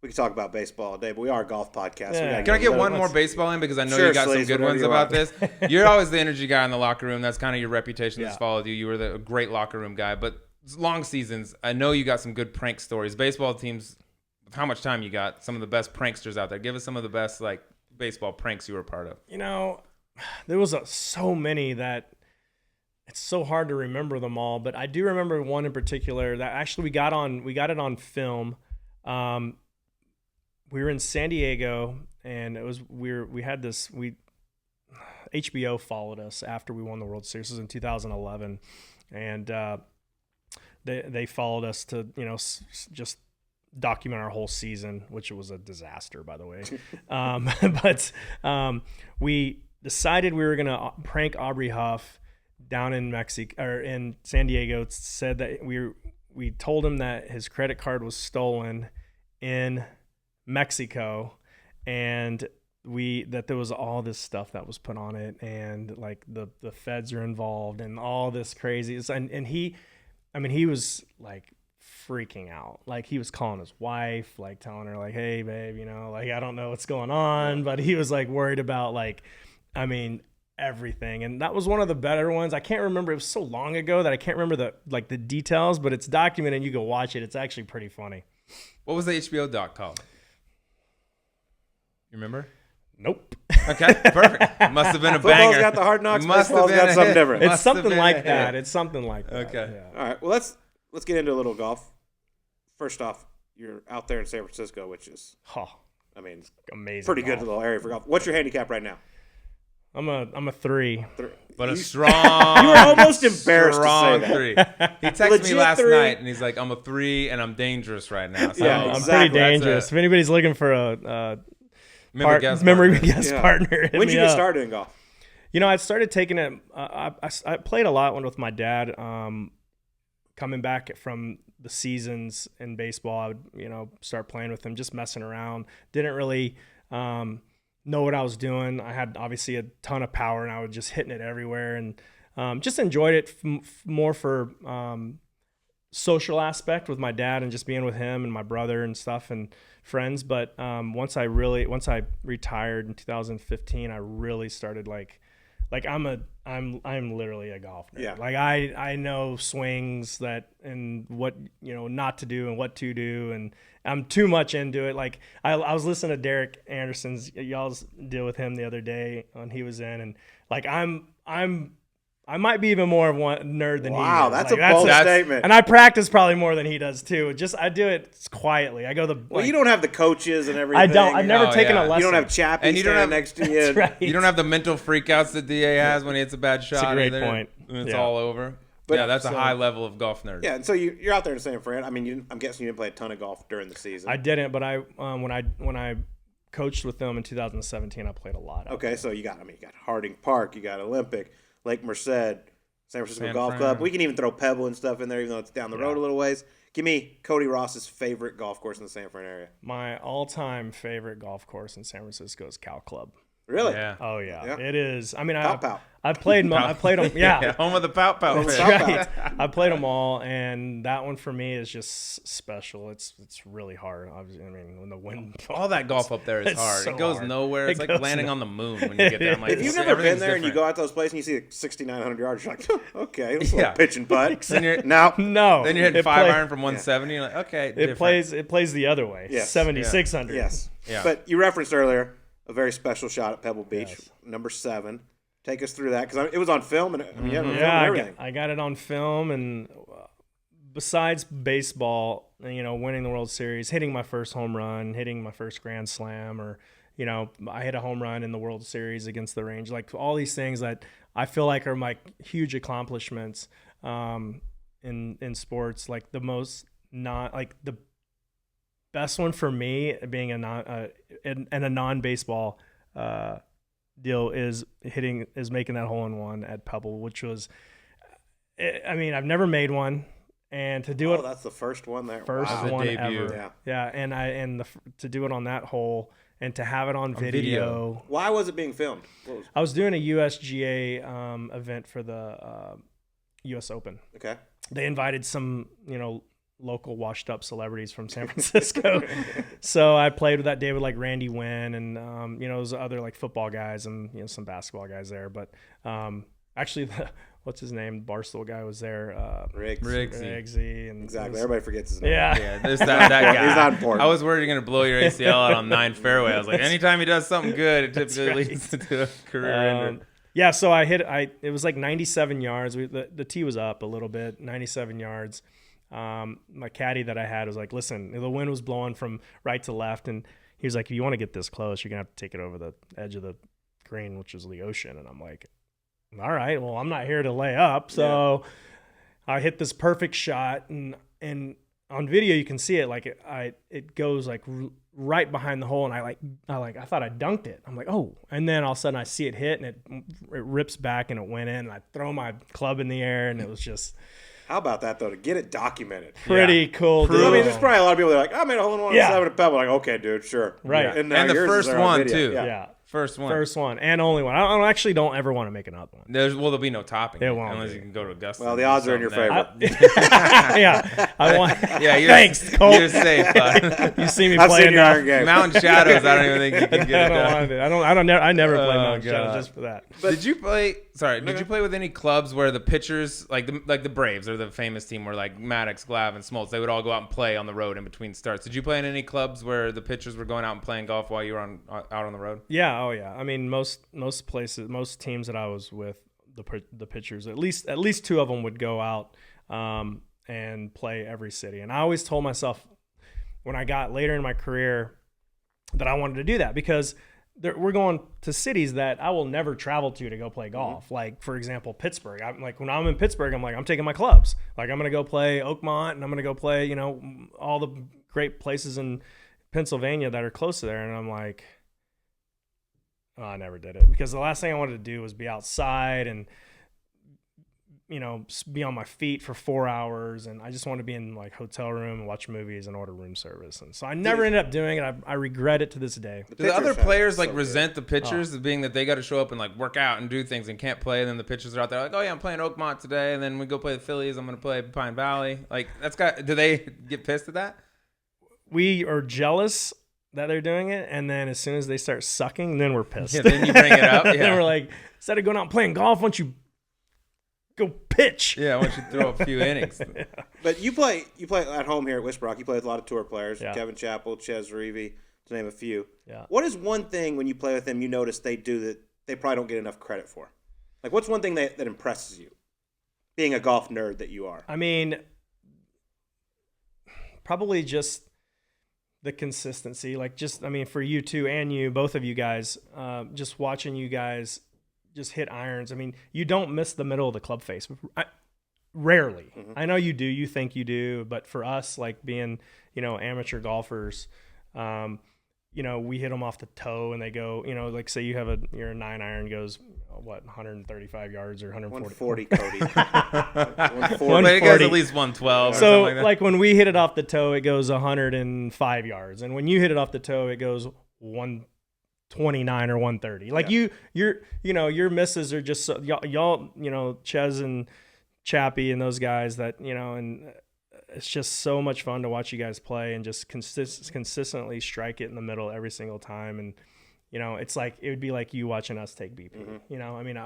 we could talk about baseball all day, but we are a golf podcast. Yeah. Can I get one more baseball in, because I know you got some good ones about this. You're always the energy guy in the locker room. That's kind of your reputation that's followed you. You were a great locker room guy, but long seasons, I know you got some good prank stories. Baseball teams, how much time you got? Some of the best pranksters out there. Give us some of the best like baseball pranks you were a part of. There was so many that it's so hard to remember them all. But I do remember one in particular that actually we got it on film. We were in San Diego, and HBO followed us after we won the World Series. This was in 2011, and they followed us to just document our whole season, which was a disaster, by the way. But we decided we were going to prank Aubrey Huff down in Mexico, or in San Diego. It said that we told him that his credit card was stolen in Mexico, and that there was all this stuff that was put on it, and like the feds are involved and all this crazy. And he was like freaking out. Like, he was calling his wife, like telling her like, hey babe, like, I don't know what's going on, but he was like worried about everything. And that was one of the better ones. I can't remember. It was so long ago that I can't remember the details, but it's documented. You go watch it. It's actually pretty funny. What was the HBO doc called? You remember? Nope. Okay, perfect. Must have been a banger. Football's got the hard knocks. Baseball's got something different. It's something like that. It's something like that. Okay. Yeah. All right. Well, let's get into a little golf. First off, you're out there in San Francisco, which is, it's amazing. Pretty golf. good little area for golf. What's your handicap right now? I'm a 3. But a strong. You were almost embarrassed to say that. 3. He texted me last night, and he's like, "I'm a 3, and I'm dangerous right now." So Yeah, I'm exactly. pretty dangerous. If anybody's looking for a memory guest partner, When did you get started in golf? I started taking it. I played a lot with my dad. Coming back from the seasons in baseball, I would start playing with him, just messing around. Didn't really know what I was doing. I had obviously a ton of power, and I was just hitting it everywhere, and just enjoyed it more for social aspect with my dad and just being with him and my brother and stuff and friends. But once I retired in 2015, I really started like like I'm literally a golf nerd. Yeah. Like I know swings and what not to do and what to do, and I'm too much into it. Like I was listening to Derek Anderson's y'all's deal with him the other day when he was in, and like I might be even more of one nerd than he is. Wow, that's like, a bold statement. And I practice probably more than he does too. I do it quietly. I go Well, you don't have the coaches and everything. I don't. I've never taken a lesson. You don't have Chappie standing next to you. That's right. You don't have the mental freakouts that DA has when he hits a bad shot. That's a great either. point. It's all over. But that's a high level of golf nerd. Yeah, and so you're out there in San Fran. I mean, I'm guessing you didn't play a ton of golf during the season. I didn't, but when I coached with them in 2017, I played a lot. Okay, so you got Harding Park, you got Olympic, Lake Merced, San Francisco San Golf Fran. Club. We can even throw Pebble and stuff in there, even though it's down the road a little ways. Give me Cody Ross's favorite golf course in the San Fran area. My all-time favorite golf course in San Francisco is Cal Club. Really? Yeah. Oh yeah, it is. I mean, Pout. I played them. Yeah, Home of the pout. That's right. I played them all, and that one for me is just special. It's really hard. I mean, when the wind, All that golf up there is It's hard. so It goes hard. nowhere. It's It like goes landing on the moon when you get there. I'm like, If you've never been everything's there and you different. go out those places and you see 6,900 yards, you're like, okay, let's Yeah. pitch and putt. Then you're- Now, no. Then you're hitting it 5-iron from 170. You're like, okay, It plays the other way. Yes. 7,600. yes. Yeah. But you referenced earlier a very special shot at Pebble Beach, Yes. number 7. Take us through that, because it was on film, and I mean, you had it on film Yeah, and everything. I got it on film, and besides baseball, winning the World Series, hitting my first home run, hitting my first Grand Slam, or I hit a home run in the World Series against the Rangers, like all these things that I feel like are my huge accomplishments in sports. Like the best one for me, being a non-baseball deal, is making that hole in one at Pebble, which was, I mean, I've never made one, and to do it, that's the first one there. first Wow. one debut. ever, to do it on that hole and to have it on video. Why was it being filmed? I was doing a USGA event for the US Open. Okay. They invited some, local washed up celebrities from San Francisco. So I played with that day with like Randy Wynn and, those other like football guys and, some basketball guys there. But actually, what's his name? Barstool guy was there. Riggsy. And exactly. Everybody forgets his name. Yeah. There's that guy. He's not important. I was worried you're going to blow your ACL out on 9 fairway. I was like, anytime he does something good, it typically leads to a career ender. Yeah, so it was like 97 yards. The tee was up a little bit, 97 yards. My caddy that I had was like, listen, the wind was blowing from right to left, and he was like, if you want to get this close, you're going to have to take it over the edge of the green, which is the ocean. And I'm like, all right, well, I'm not here to lay up. So I hit this perfect shot, and on video you can see it, like it goes like right behind the hole, and I thought I dunked it. I'm like, oh, and then all of a sudden I see it hit, and it rips back, and it went in, and I throw my club in the air, and it was just... How about that, though, to get it documented? Pretty cool. I mean, there's probably a lot of people that are like, I made a hole in one at 7 at Pebble. Like, okay, dude, sure. Right. And the yours first is on one, video. too. Yeah. First one. And only one. I actually don't ever want to make another one. There'll be no topping. It won't unless be. you can go to Augusta. Well, the odds are in your favor. Yeah. I want. Yeah, you're, Thanks, Colt. You're safe. Bud. You see me I've playing seen your Iron game. Mountain Shadows, I don't even think you can get it done. I never play Oh, Mountain Shadows God. just for that. Did you play? Sorry, did you play with any clubs where the pitchers, like the Braves, or the famous team where like Maddox, Glav, and Smoltz, they would all go out and play on the road in between starts? Did you play in any clubs where the pitchers were going out and playing golf while you were out on the road? Yeah. Oh yeah. I mean, most places, most teams that I was with, the pitchers, at least two of them would go out and play every city. And I always told myself when I got later in my career that I wanted to do that, because we're going to cities that I will never travel to go play golf. Mm-hmm. Like, for example, Pittsburgh. I'm like, when I'm in Pittsburgh, I'm like, I'm taking my clubs. Like, I'm going to go play Oakmont, and I'm going to go play, all the great places in Pennsylvania that are close to there. And I'm like, oh, I never did it, because the last thing I wanted to do was be outside and, be on my feet for 4 hours. And I just want to be in like hotel room and watch movies and order room service. And so I never ended up doing it. I regret it to this day. Do the other players like resent the pitchers being that they got to show up and like work out and do things and can't play? And then the pitchers are out there like, oh yeah, I'm playing Oakmont today. And then we go play the Phillies. I'm going to play Pine Valley. Like do they get pissed at that? We are jealous that they're doing it, and then as soon as they start sucking, then we're pissed. Yeah, then you bring it up. Yeah. Then we're like, instead of going out and playing golf, why don't you go pitch? Yeah, why don't you throw a few innings? But you play at home here at Wishbrook. You play with a lot of tour players, Yeah. Kevin Chappell, Ches Reavie, to name a few. Yeah. What is one thing when you play with them you notice they do that they probably don't get enough credit for? Like, what's one thing that impresses you, being a golf nerd that you are? I mean, probably just the consistency. Like, just, I mean, for you two and you, both of you guys, just watching you guys just hit irons. I mean, you don't miss the middle of the club face. Rarely. Mm-hmm. I know you do. You think you do. But for us, like being, amateur golfers, we hit them off the toe and they go, like say you have your 9-iron goes, 135 yards or 140? 140, Cody. 140. But it goes at least 112. So, or something like that. like when we hit it off the toe, it goes 105 yards. And when you hit it off the toe, it goes 129 or 130. Like your misses are just so, y'all, Ches and Chappie and those guys that, and it's just so much fun to watch you guys play and just consistently strike it in the middle every single time. And, it's like, it would be like you watching us take BP. Mm-hmm. I mean,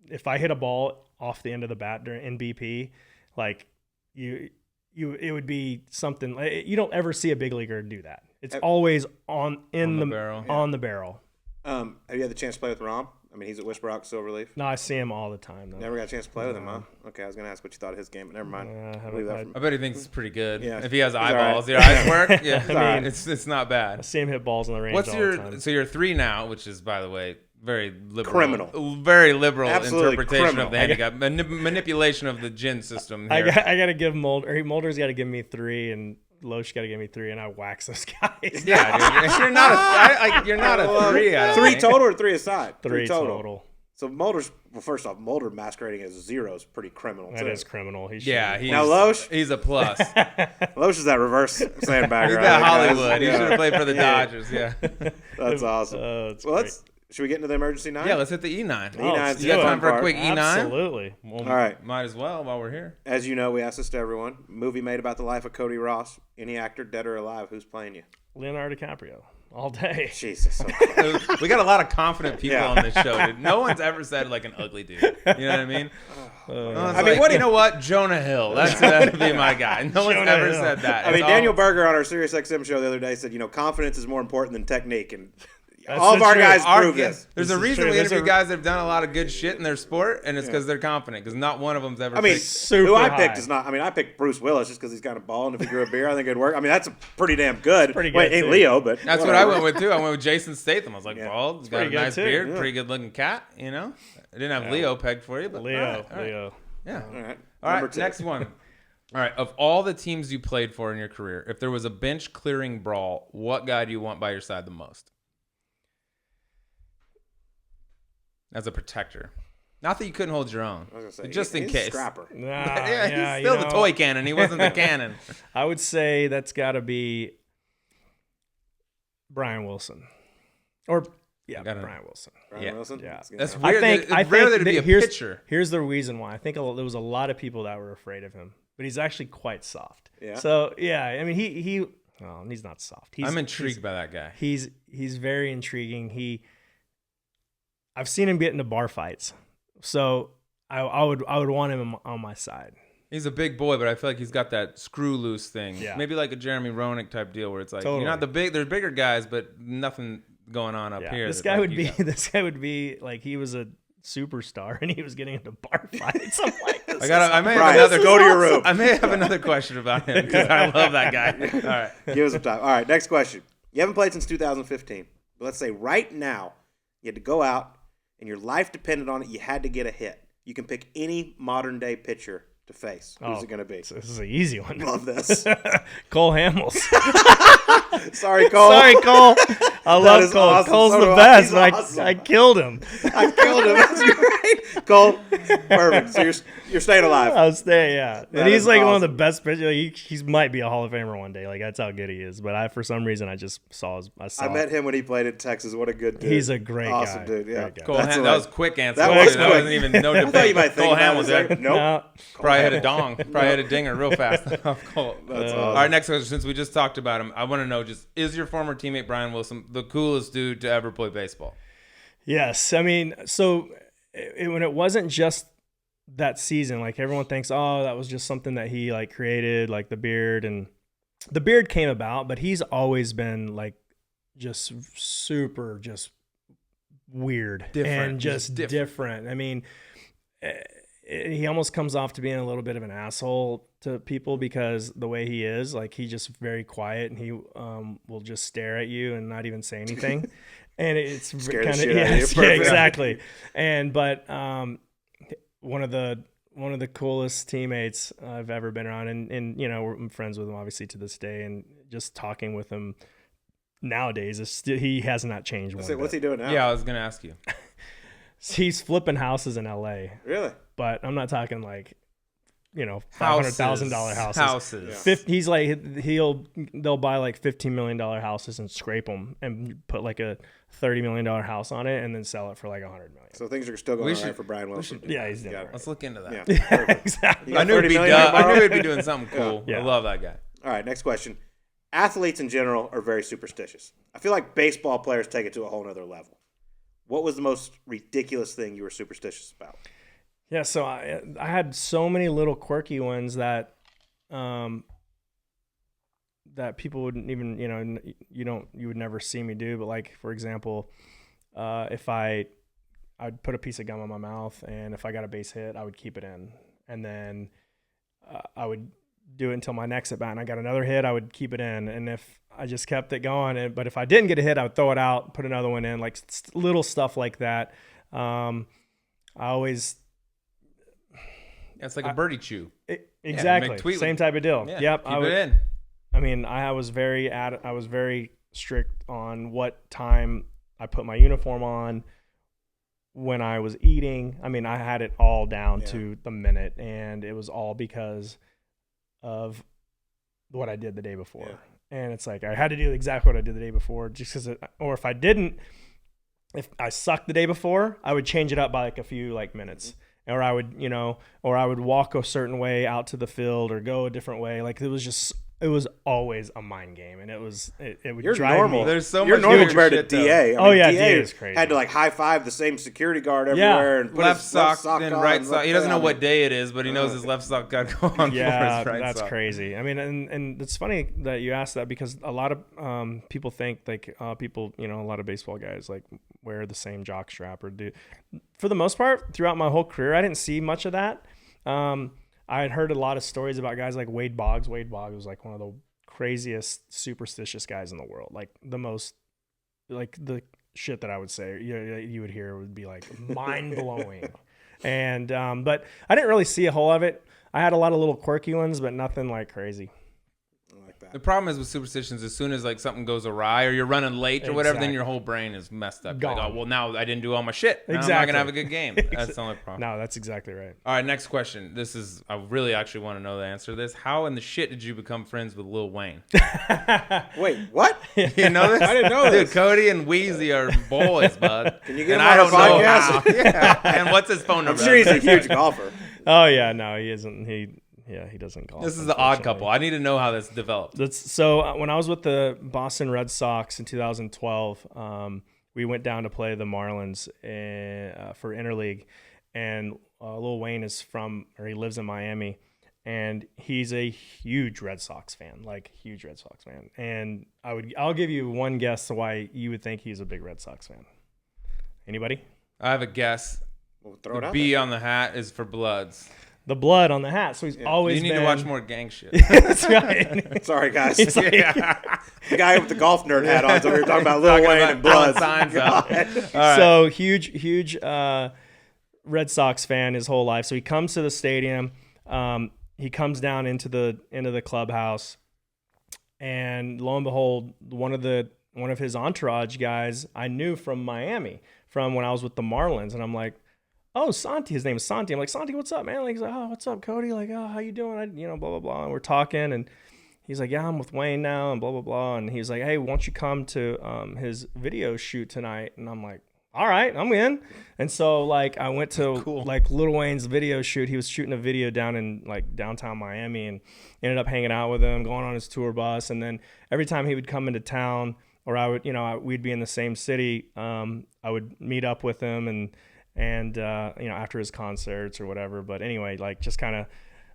if I hit a ball off the end of the bat in BP, like it would be something like, you don't ever see a big leaguer do that. It's always on the barrel. On the barrel. Have you had the chance to play with Rom? I mean, he's at Wishbrook, Silverleaf. No, I see him all the time though. Never got a chance to play with him, huh? Okay, I was going to ask what you thought of his game, but never mind. Leave that I bet he thinks it's pretty good. Yeah. If he has He's eyeballs, all your eyes work. Yeah, I mean, it's not bad. I see him hit balls in the range What's all the time. so you're 3 now, which is, by the way, very liberal, Criminal. very liberal Absolutely interpretation criminal. of the handicap, manipulation of the gin system I here. got to give Mulder's got to give me 3 and Loesch got to give me 3, and I wax those guys. Yeah, dude, you're not a 3. I don't 3 think. total or 3 aside? 3 total. So Mulder's, first off, Mulder masquerading as 0 is pretty criminal. That too. is criminal. Yeah, Now Loesch? he's a plus. Loesch is that reverse sandbagger. He's right? that Guys. Hollywood. He Yeah. should have played for the Dodgers. Yeah, That's awesome. It's Well, great. should we get into the emergency 9? yeah. Let's hit the E9. E9's You got the time fun for a part. quick E9? Absolutely. Well, All right. Might as well while we're here. As you know, we ask this to everyone. Movie made about the life of Cody Ross. Any actor, dead or alive, who's playing you? Leonardo DiCaprio all day. Jesus. So close. We got a lot of confident people Yeah. on this show, dude. No one's ever said like an ugly dude. You know what I mean? No one's I mean, like, you know what? Jonah Hill. That'd be my guy. No one's Jonah ever Hill. said that. I mean, It's all- Daniel Berger on our SiriusXM show the other day said, confidence is more important than technique. And That's all of the our truth. guys Our- prove this. There's This a is reason true. we There's interview a- guys that have done a lot of good shit in their sport, and it's because they're confident. Because not one of them's ever. I mean, picked- super who I high. picked is not. I mean, I picked Bruce Willis just because he's kind of bald, and if he grew a beard, I think it'd work. I mean, that's pretty damn good. Pretty Wait, good, ain't too. Leo, but that's what I went with too. I went with Jason Statham. I was like, Yeah. bald, he's got a pretty good, nice too. beard, Yeah. pretty good looking cat. I didn't have Leo pegged for you, but Leo. all right. Leo. Yeah. All right. All Number right, 2. next one. All right, of all the teams you played for in your career, if there was a bench clearing brawl, what guy do you want by your side the most? As a protector. Not that you couldn't hold your own. I was gonna say, just in he's case. a scrapper. Nah, Yeah, he's still the toy cannon. He wasn't the cannon. I would say that's got to be Brian Wilson. Or, yeah, Gotta- Brian Wilson. Brian Yeah. Wilson? Yeah. That's I weird. think It's I rare think that it'd be that a pitcher. Here's the reason why. I think there was a lot of people that were afraid of him, but he's actually quite soft. Yeah. So yeah, I mean he's not soft. I'm intrigued by that guy. He's very intriguing. I've seen him get into bar fights, so I would want him on my side. He's a big boy, but I feel like he's got that screw loose thing. Yeah. Maybe like a Jeremy Roenick type deal where it's like Totally. you're not the big. There's bigger guys, but nothing going on up Yeah. here. This that, guy like, would you be got. this guy would be like he was a superstar and he was getting into bar fights. I'm like, this I may have Brian, another. go to your room. I may have another question about him because I love that guy. All right. Give us some time. All right, next question. You haven't played since 2015. But let's say right now you had to go out and your life depended on it. You had to get a hit. You can pick any modern day pitcher to face. Who's it going to be? This is an easy one. Love this. Cole Hamels. Sorry, Cole. Sorry, Cole. I love is Cole. awesome. Cole's So the do I. best, He's but awesome. I killed him. I killed him. That's great. Cole, perfect. So you're staying alive. I was there, yeah. That And he's is like one of the awesome. best pitchers. Like, he might be a Hall of Famer one day. Like that's how good he is. But for some reason, I just saw I met him when he played in Texas. What a good dude. He's a great awesome guy. dude. Yeah. Great guy. Cole That's Ham- what that I- was quick answer. That was That quick. wasn't even no I debate. thought you might think Cole about Hamels, it. right? Nope. No, Probably Probably hit a dong. Probably hit a dinger real fast. Off Colt. That's awesome. All right, next question. Since we just talked about him, I want to know is your former teammate Brian Wilson the coolest dude to ever play baseball? Yes. I mean, so when it wasn't just that season, like everyone thinks, oh, that was just something that he like created, like the beard, and the beard came about, but he's always been like just super just weird and just different. I mean, he almost comes off to being a little bit of an asshole to people because the way he is, like he's just very quiet and he will just stare at you and not even say anything. And it's kind of exactly. And but one of the coolest teammates I've ever been around, and you know, I'm friends with him obviously to this day, and just talking with him nowadays, he has not changed one bit. What's he doing now? Yeah, I was gonna ask you. He's flipping houses in LA. Really? But I'm not talking like, you know, $500,000 houses. Yeah. He's like they'll buy like $15 million houses and scrape them and put like a $30 million house on it and then sell it for like $100 million. So things are still going all right for Brian Wilson. Yeah, he's doing it. Let's look into that. Yeah, exactly. I knew he'd be doing something cool. Yeah. I love that guy. All right, next question. Athletes in general are very superstitious. I feel like baseball players take it to a whole nother level. What was the most ridiculous thing you were superstitious about? Yeah, so I had so many little quirky ones that that people wouldn't even, you know, you would never see me do. But like, for example, if I'd put a piece of gum in my mouth, and if I got a base hit, I would keep it in, and then I would do it until my next at bat, and I got another hit, I would keep it in, and if I just kept it going, but if I didn't get a hit, I would throw it out, put another one in, like little stuff like that. I always. Yeah, it's like a birdie chew. Exactly. Same type of deal. Yeah, yep. Keep it in. I mean, I was very strict on what time I put my uniform on, when I was eating. I mean, I had it all down to the minute, and it was all because of what I did the day before. Yeah. And it's like I had to do exactly what I did the day before, just because. Or if I didn't, if I sucked the day before, I would change it up by like a few like minutes. Mm-hmm. Or I would, you know, or I would walk a certain way out to the field or go a different way. Like it was always a mind game, and it would You're drive normal. me. There's so much normal compared to DA. I mean, DA is crazy. Had to like high five the same security guard everywhere and put left his sock on, and right sock. He doesn't know what day it is, but he knows his left sock got going for his right that's sock. crazy. I mean, and it's funny that you asked that, because a lot of people think like people, you know, a lot of baseball guys like wear the same jock strap or do. For the most part, throughout my whole career, I didn't see much of that. I had heard a lot of stories about guys like Wade Boggs. Wade Boggs was like one of the craziest superstitious guys in the world. Like the most, like the shit that I would say you would hear would be like mind blowing. And but I didn't really see a whole of it. I had a lot of little quirky ones, but nothing like crazy. The problem is with superstitions, as soon as like something goes awry or you're running late or whatever, then your whole brain is messed up. Like, oh, well, now I didn't do all my shit. Now I'm not going to have a good game. That's the only problem. No, that's exactly right. All right, next question. I really actually want to know the answer to this. How in the shit did you become friends with Lil Wayne? Wait, what? You know this? I didn't know this. Dude, Cody and Wheezy are boys, bud. Can you get him on our podcast? Yeah. And what's his phone number? I'm sure he's a huge golfer. Oh, yeah, no, he isn't. He doesn't golf. This is the odd couple. I need to know how this developed. When I was with the Boston Red Sox in 2012, we went down to play the Marlins for Interleague, and Lil Wayne he lives in Miami, and he's a huge Red Sox fan, And I'll give you one guess to why you would think he's a big Red Sox fan. Anybody? I have a guess. We'll throw it the out B there. on the hat is for Bloods. The blood on the hat, so he's always. You need to watch more gang shit. That's right. Sorry, guys. Like, the guy with the golf nerd hat on, so we were talking about Lil Wayne and Bloods. Right. So huge Red Sox fan his whole life. So he comes to the stadium. He comes down into the clubhouse, and lo and behold, one of his entourage guys I knew from Miami, from when I was with the Marlins, and I'm like, oh, Santi. His name is Santi. I'm like, Santi, what's up, man? Like, he's like, oh, what's up, Cody? Like, oh, how you doing? Blah, blah, blah. And we're talking, and he's like, yeah, I'm with Wayne now, and blah, blah, blah. And he's like, hey, won't you come to his video shoot tonight? And I'm like, all right, I'm in. And so like I went to Cool. like Lil Wayne's video shoot. He was shooting a video down in like downtown Miami, and ended up hanging out with him, going on his tour bus. And then every time he would come into town, or I would, we'd be in the same city, I would meet up with him and after his concerts or whatever. But anyway, like just kind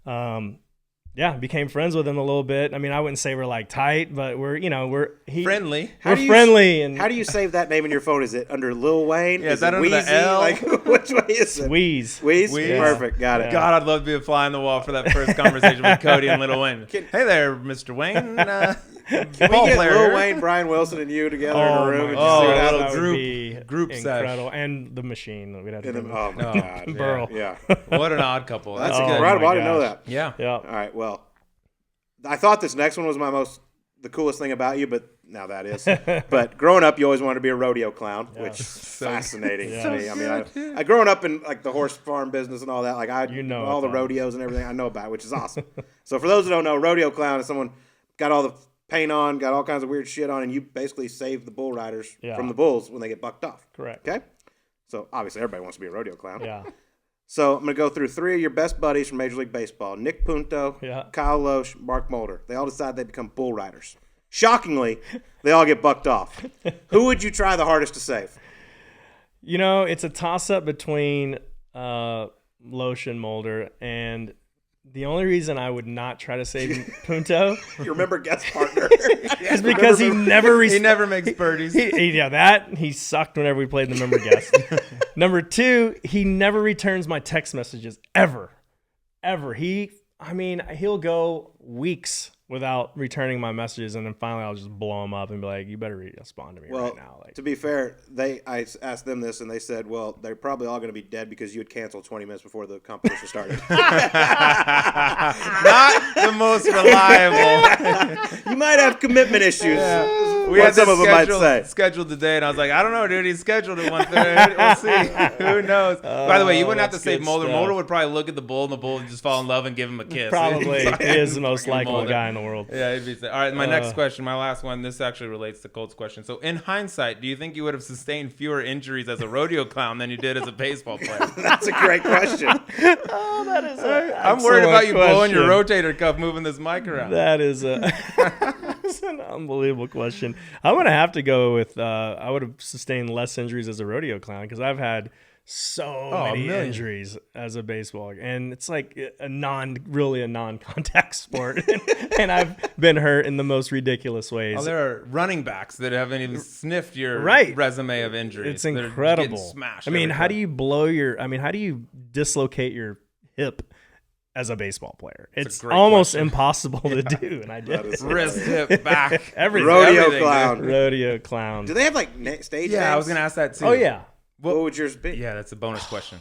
of became friends with him a little bit. I mean, I wouldn't say we're like tight, but we're Friendly. We're friendly. And how do you save that name in your phone? Is it under Lil Wayne? Yeah, is it that under the Wheezy? L? Like, which way is it? Wheeze. Wheeze? Wheeze. Perfect. Got it. God, I'd love to be a fly on the wall for that first conversation with Cody and Lil Wayne. Hey there, Mr. Wayne. Can we get Lil Wayne, Brian Wilson, and you together in a room and just see what God. happens? Group incredible. sesh. And the machine. We'd have to bring Oh, my God. Burl. Yeah. What an odd couple. That's good. incredible. my I didn't know gosh. that. Yeah. Yeah. All right. Well, I thought this next one was the coolest thing about you, but now that is. But growing up, you always wanted to be a rodeo clown, which is fascinating to me. I mean, I growing up in like the horse farm business and all that, like all the rodeos and everything I know about, which is awesome. So for those who don't know, rodeo clown is someone got all the paint on, got all kinds of weird shit on, and you basically save the bull riders from the bulls when they get bucked off. Correct. Okay? So obviously everybody wants to be a rodeo clown. Yeah. So I'm going to go through 3 of your best buddies from Major League Baseball. Nick Punto, Kyle Loesch, Mark Mulder. They all decide they become bull riders. Shockingly, they all get bucked off. Who would you try the hardest to save? It's a toss-up between Loesch and Mulder, and the only reason I would not try to save Punto You remember guest partner. is because he never He never makes birdies. he sucked whenever we played the member guest. Number 2, he never returns my text messages ever. He'll go weeks without returning my messages, and then finally I'll just blow him up and be like, "You better respond to me right now." Like, to be fair, I asked them this, and they said, "Well, they're probably all going to be dead because you had canceled 20 minutes before the competition started." Not the most reliable. You might have commitment issues. We had some of them might say. scheduled today, and I was like, I don't know, dude. He's scheduled at 1:30. We'll see. Who knows? By the way, you wouldn't have to that's save good Mulder. stuff. Mulder would probably look at the bull, and the bull would just fall in love and give him a kiss. probably he is the most likable Mulder. guy in the world. Yeah, he'd be. All right, my next question, my last one. This actually relates to Colt's question. So, in hindsight, do you think you would have sustained fewer injuries as a rodeo clown than you did as a baseball player? That's a great question. That is I'm worried about you blowing your rotator cuff moving this mic around. That is that's an unbelievable question. I'm gonna have to go with I would have sustained less injuries as a rodeo clown because I've had so many injuries as a baseball, and it's like a non-contact sport, and I've been hurt in the most ridiculous ways. Oh, there are running backs that haven't even sniffed your resume of injuries. It's incredible. Smashed. I mean, how do you dislocate your hip as a baseball player? It's almost impossible to do, and I did it. Wrist, hip, back, everything. Rodeo clown. Do they have like stage names? I was gonna ask that too. Oh yeah. What would yours be? Yeah, that's a bonus question.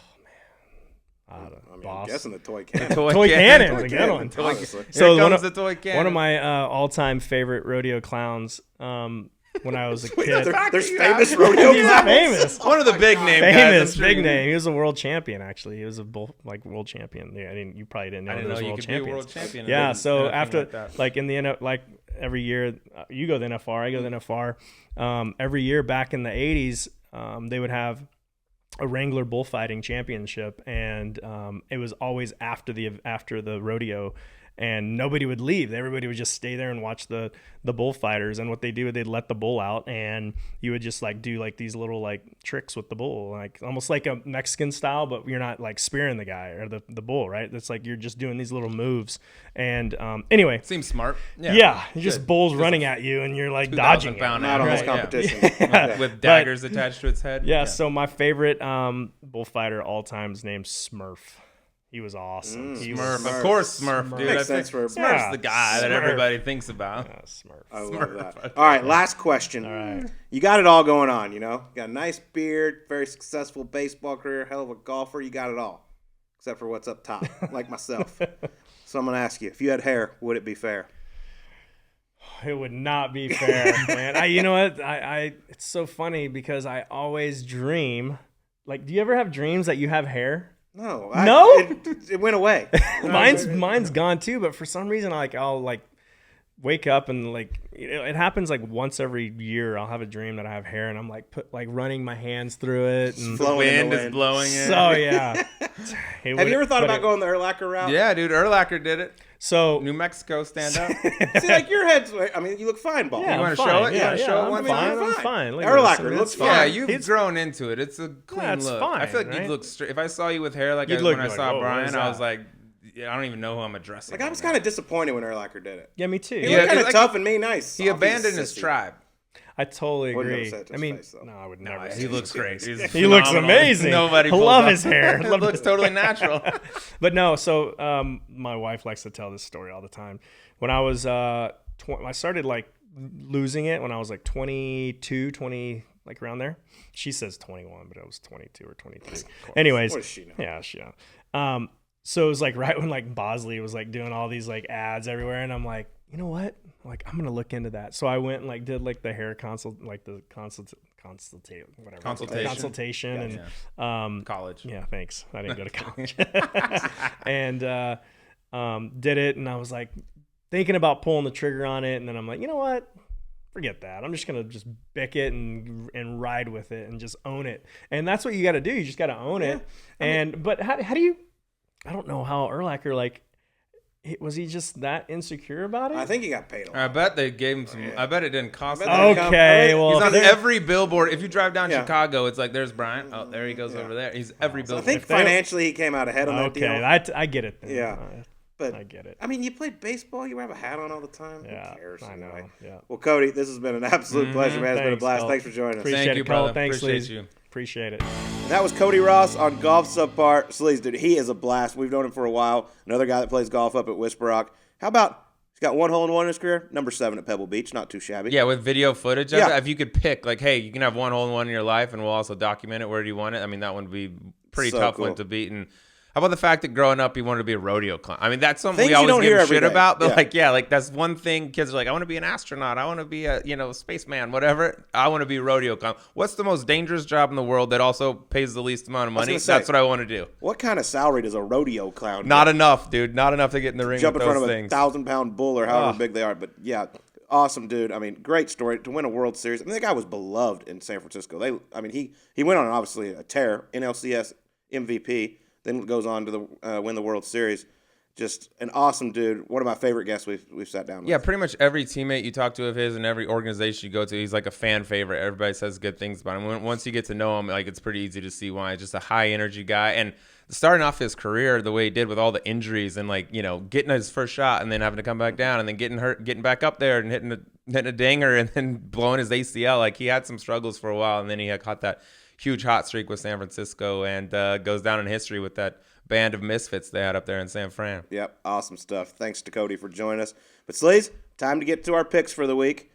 I'm guessing the toy cannon. Toy cannon is a good one. So the toy cannon. One of my all-time favorite rodeo clowns. When I was a kid, there's famous rodeo clowns. Famous. One of the big name famous guys. Big name. He was a world champion. Actually, he was a world champion. Yeah, you probably didn't know I didn't there know was you could world be a world champions. champion. Yeah. So after like in the every year, you go to the NFR, I go to the NFR. Every year back in the 80s, they would have a Wrangler bullfighting championship, and it was always after the rodeo, and nobody would leave. Everybody would just stay there and watch the bullfighters. And what they do is they'd let the bull out, and you would just like do like these little like tricks with the bull, like almost like a Mexican style, but you're not like spearing the guy or the bull, right? It's like you're just doing these little moves. And anyway, seems smart. Yeah, just bulls running at you, and you're like dodging it. Not on this competition. With daggers attached to its head. Yeah. So my favorite bullfighter all time is named Smurf. He was awesome. Smurf. Of course, Smurf, dude. Makes sense for Smurf's the guy that everybody thinks about. Smurf. I love that. All right, last question. All right. You got it all going on, you know? Got a nice beard, very successful baseball career, hell of a golfer. You got it all, except for what's up top, like myself. So I'm going to ask you, if you had hair, would it be fair? It would not be fair, man. You know what? It's so funny because I always dream. Like, do you ever have dreams that you have hair? No. No? It went away. Mine's gone too, but for some reason I'll wake up and like it happens like once every year. I'll have a dream that I have hair and I'm like running my hands through it and the wind is blowing it. So yeah. Have you ever thought about going the Urlacher route? Yeah, dude, Urlacher did it. So New Mexico, stand up. See, like your head's. I mean, you look fine, ball. Yeah, You want to I'm show fine. it? You want to show it? I'm one fine. time? I'm fine. Look at Urlacher this. looks It's fine. Yeah, fine. you've grown into it. It's a clean it's look. fine, I feel like right? you'd look straight. If I saw you with hair like You'd when look I like, saw "Whoa, what Brian, is I was that?" like, I don't even know who I'm addressing. Like I was right kind of disappointed when Urlacher did it. Yeah, me too. He Yeah, looked kind of like, tough and me nice. He Oh, abandoned he's a his sissy. tribe. I totally Wouldn't agree. have said it to I his mean, face, though. no, I would No, never. he looks great. He's He looks phenomenal. amazing. Nobody I pulls love off- his hair. It looks totally natural. But no, so my wife likes to tell this story all the time. When I was I started like losing it when I was like 22, 20, like around there. She says 21, but I was 22 or 23. Anyways, What does she know? yeah, she know. So it was like right when like Bosley was like doing all these like ads everywhere, and I'm like, you know what? Like I'm gonna look into that. So I went and like did like the hair consultation, and College. yeah, thanks. I didn't go to college. And did it, and I was like thinking about pulling the trigger on it, and then I'm like, you know what? Forget that. I'm just gonna just bick it and ride with it and just own it. And that's what you got to do. You just got to own it. But how do you? I don't know how Urlacher like. Was he just that insecure about it? I think he got paid a lot. I bet they gave him some. I bet it didn't cost him. Okay, well, He's on if every billboard. If you drive down Yeah. Chicago, it's like there's Brian. Oh, there he goes over there. He's every I billboard. think financially he came out ahead on that deal. okay, I get it. Then. Yeah. But I get it. I mean, you played baseball. You have a hat on all the time. Yeah, Who cares? I know. Anyway? Yeah. Well, Cody, this has been an absolute pleasure, man. It's been a Thanks, blast. Colt. Thanks for joining us. Appreciate Thank you, it, Colt. brother. Thanks, Appreciate Sleaze. you. Appreciate it. That was Cody Ross on Golf Subpar. Sleaze, dude, he is a blast. We've known him for a while. Another guy that plays golf up at Whisper Rock. How about he's got 1 hole in one in his career? Number 7 at Pebble Beach. Not too shabby. Yeah, with video footage of Yeah. it, if you could pick, like, hey, you can have 1 hole in one in your life, and we'll also document it. Where do you want it? I mean, that one would be pretty So tough cool. one to beat. And how about the fact that growing up, you wanted to be a rodeo clown? I mean, that's something Things we you always don't give hear a every shit day. about. But Yeah. like that's one thing. Kids are like, I want to be an astronaut. I want to be a spaceman, whatever. I want to be a rodeo clown. What's the most dangerous job in the world that also pays the least amount of money? gonna say, That's what I want to do. What kind of salary does a rodeo clown Not get? enough, dude. Not enough to get in the ring Jump with in front those of things. a 1,000-pound bull or however Ugh. big they are. But yeah, awesome dude. I mean, great story to win a World Series. I mean, that guy was beloved in San Francisco. He went on obviously a tear, NLCS MVP. Then goes on to win the World Series. Just an awesome dude. One of my favorite guests we've sat down with. Yeah, pretty much every teammate you talk to of his and every organization you go to, he's like a fan favorite. Everybody says good things about him. Once you get to know him, like it's pretty easy to see why. Just a high energy guy. And starting off his career the way he did with all the injuries and getting his first shot and then having to come back down and then getting hurt, getting back up there and hitting a dinger and then blowing his ACL. Like he had some struggles for a while and then he had caught that huge hot streak with San Francisco and goes down in history with that band of Misfits they had up there in San Fran. Yep, awesome stuff. Thanks to Cody for joining us. But Sleaze, time to get to our picks for the week.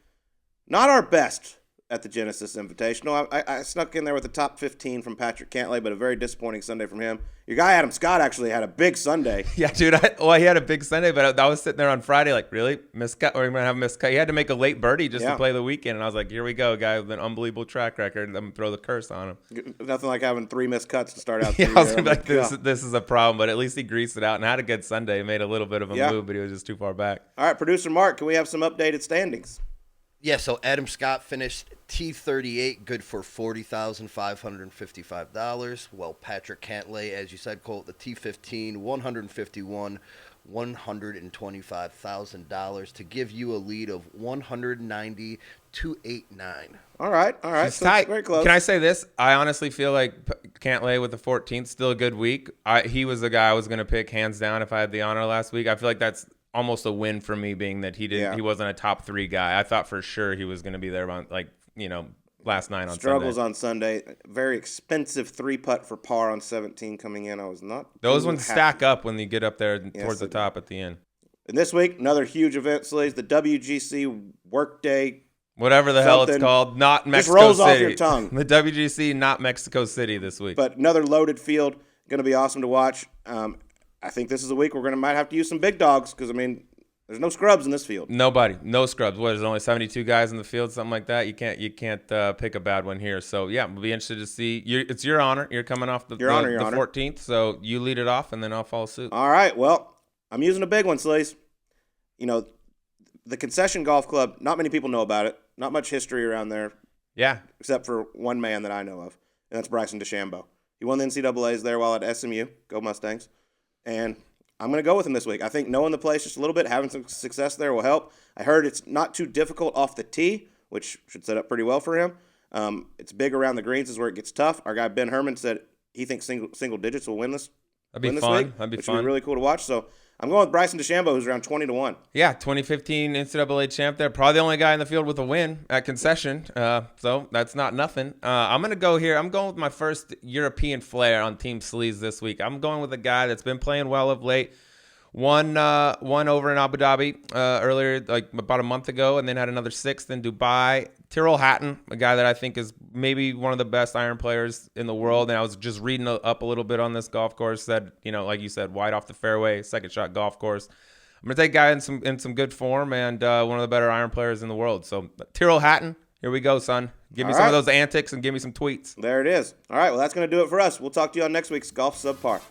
Not our best at the Genesis Invitational. I snuck in there with the top 15 from Patrick Cantlay, but a very disappointing Sunday from him. Your guy Adam Scott actually had a big Sunday. Yeah, dude. He had a big Sunday, but I was sitting there on Friday like, really? Miscut? We're going to have a miscut? He had to make a late birdie just to play the weekend, and I was like, here we go, guy with an unbelievable track record. I'm going to throw the curse on him. Nothing like having 3 missed cuts to start out the Yeah, year. I was gonna be like, this is a problem, but at least he greased it out and had a good Sunday. He made a little bit of a move, but he was just too far back. All right, producer Mark, can we have some updated standings? Yeah, so Adam Scott finished T38, good for $40,555. Well, Patrick Cantlay, as you said, Colt, the T15, $151,125,000 to give you a lead of 190,289. All right. He's So tight. it's very close. Can I say this? I honestly feel like Cantlay with the 14th, still a good week. He was the guy I was going to pick hands down if I had the honor last week. I feel like that's almost a win for me, being that he wasn't a top 3 guy. I thought for sure he was going to be there on last night on Struggles Sunday. on Sunday. Very expensive 3-putt for par on 17 coming in. I was not. Those too ones happy. stack up when you get up there Yes, towards the they do. top at the end. And this week, another huge event, Sleaze, the WGC Workday. Whatever the hell it's Something called, not Mexico rolls City. off your tongue. The WGC, not Mexico City this week. But another loaded field. Going to be awesome to watch. I think this is a week we're going to might have to use some big dogs because, there's no scrubs in this field. Nobody, no scrubs. What, there's only 72 guys in the field, something like that. You can't pick a bad one here. So yeah, we'll be interested to see. It's your honor. You're coming off the 14th, so you lead it off, and then I'll follow suit. All right. Well, I'm using a big one, Sleaze. the Concession Golf Club, not many people know about it. Not much history around there, Yeah. except for one man that I know of, and that's Bryson DeChambeau. He won the NCAAs there while at SMU. Go Mustangs. And I'm going to go with him this week. I think knowing the place just a little bit, having some success there will help. I heard it's not too difficult off the tee, which should set up pretty well for him. It's big around the greens is where it gets tough. Our guy Ben Herman said he thinks single digits will win this. That'd be this fun. week, That'd be which fun. would be really cool to watch. So I'm going with Bryson DeChambeau, who's around 20-1. Yeah, 2015 NCAA champ there. Probably the only guy in the field with a win at Concession. So that's not nothing. I'm going to go here. I'm going with my first European flair on Team Sleaze this week. I'm going with a guy that's been playing well of late. Won over in Abu Dhabi earlier, like about a month ago, and then had another sixth in Dubai. Tyrrell Hatton, a guy that I think is maybe one of the best iron players in the world. And I was just reading up a little bit on this golf course. Said, like you said, wide off the fairway, second shot golf course. I'm gonna take a guy in some good form and one of the better iron players in the world. So Tyrrell Hatton, here we go, son. Give me some of those antics and give me some tweets. There it is. All right, well, that's going to do it for us. We'll talk to you on next week's Golf Subpar.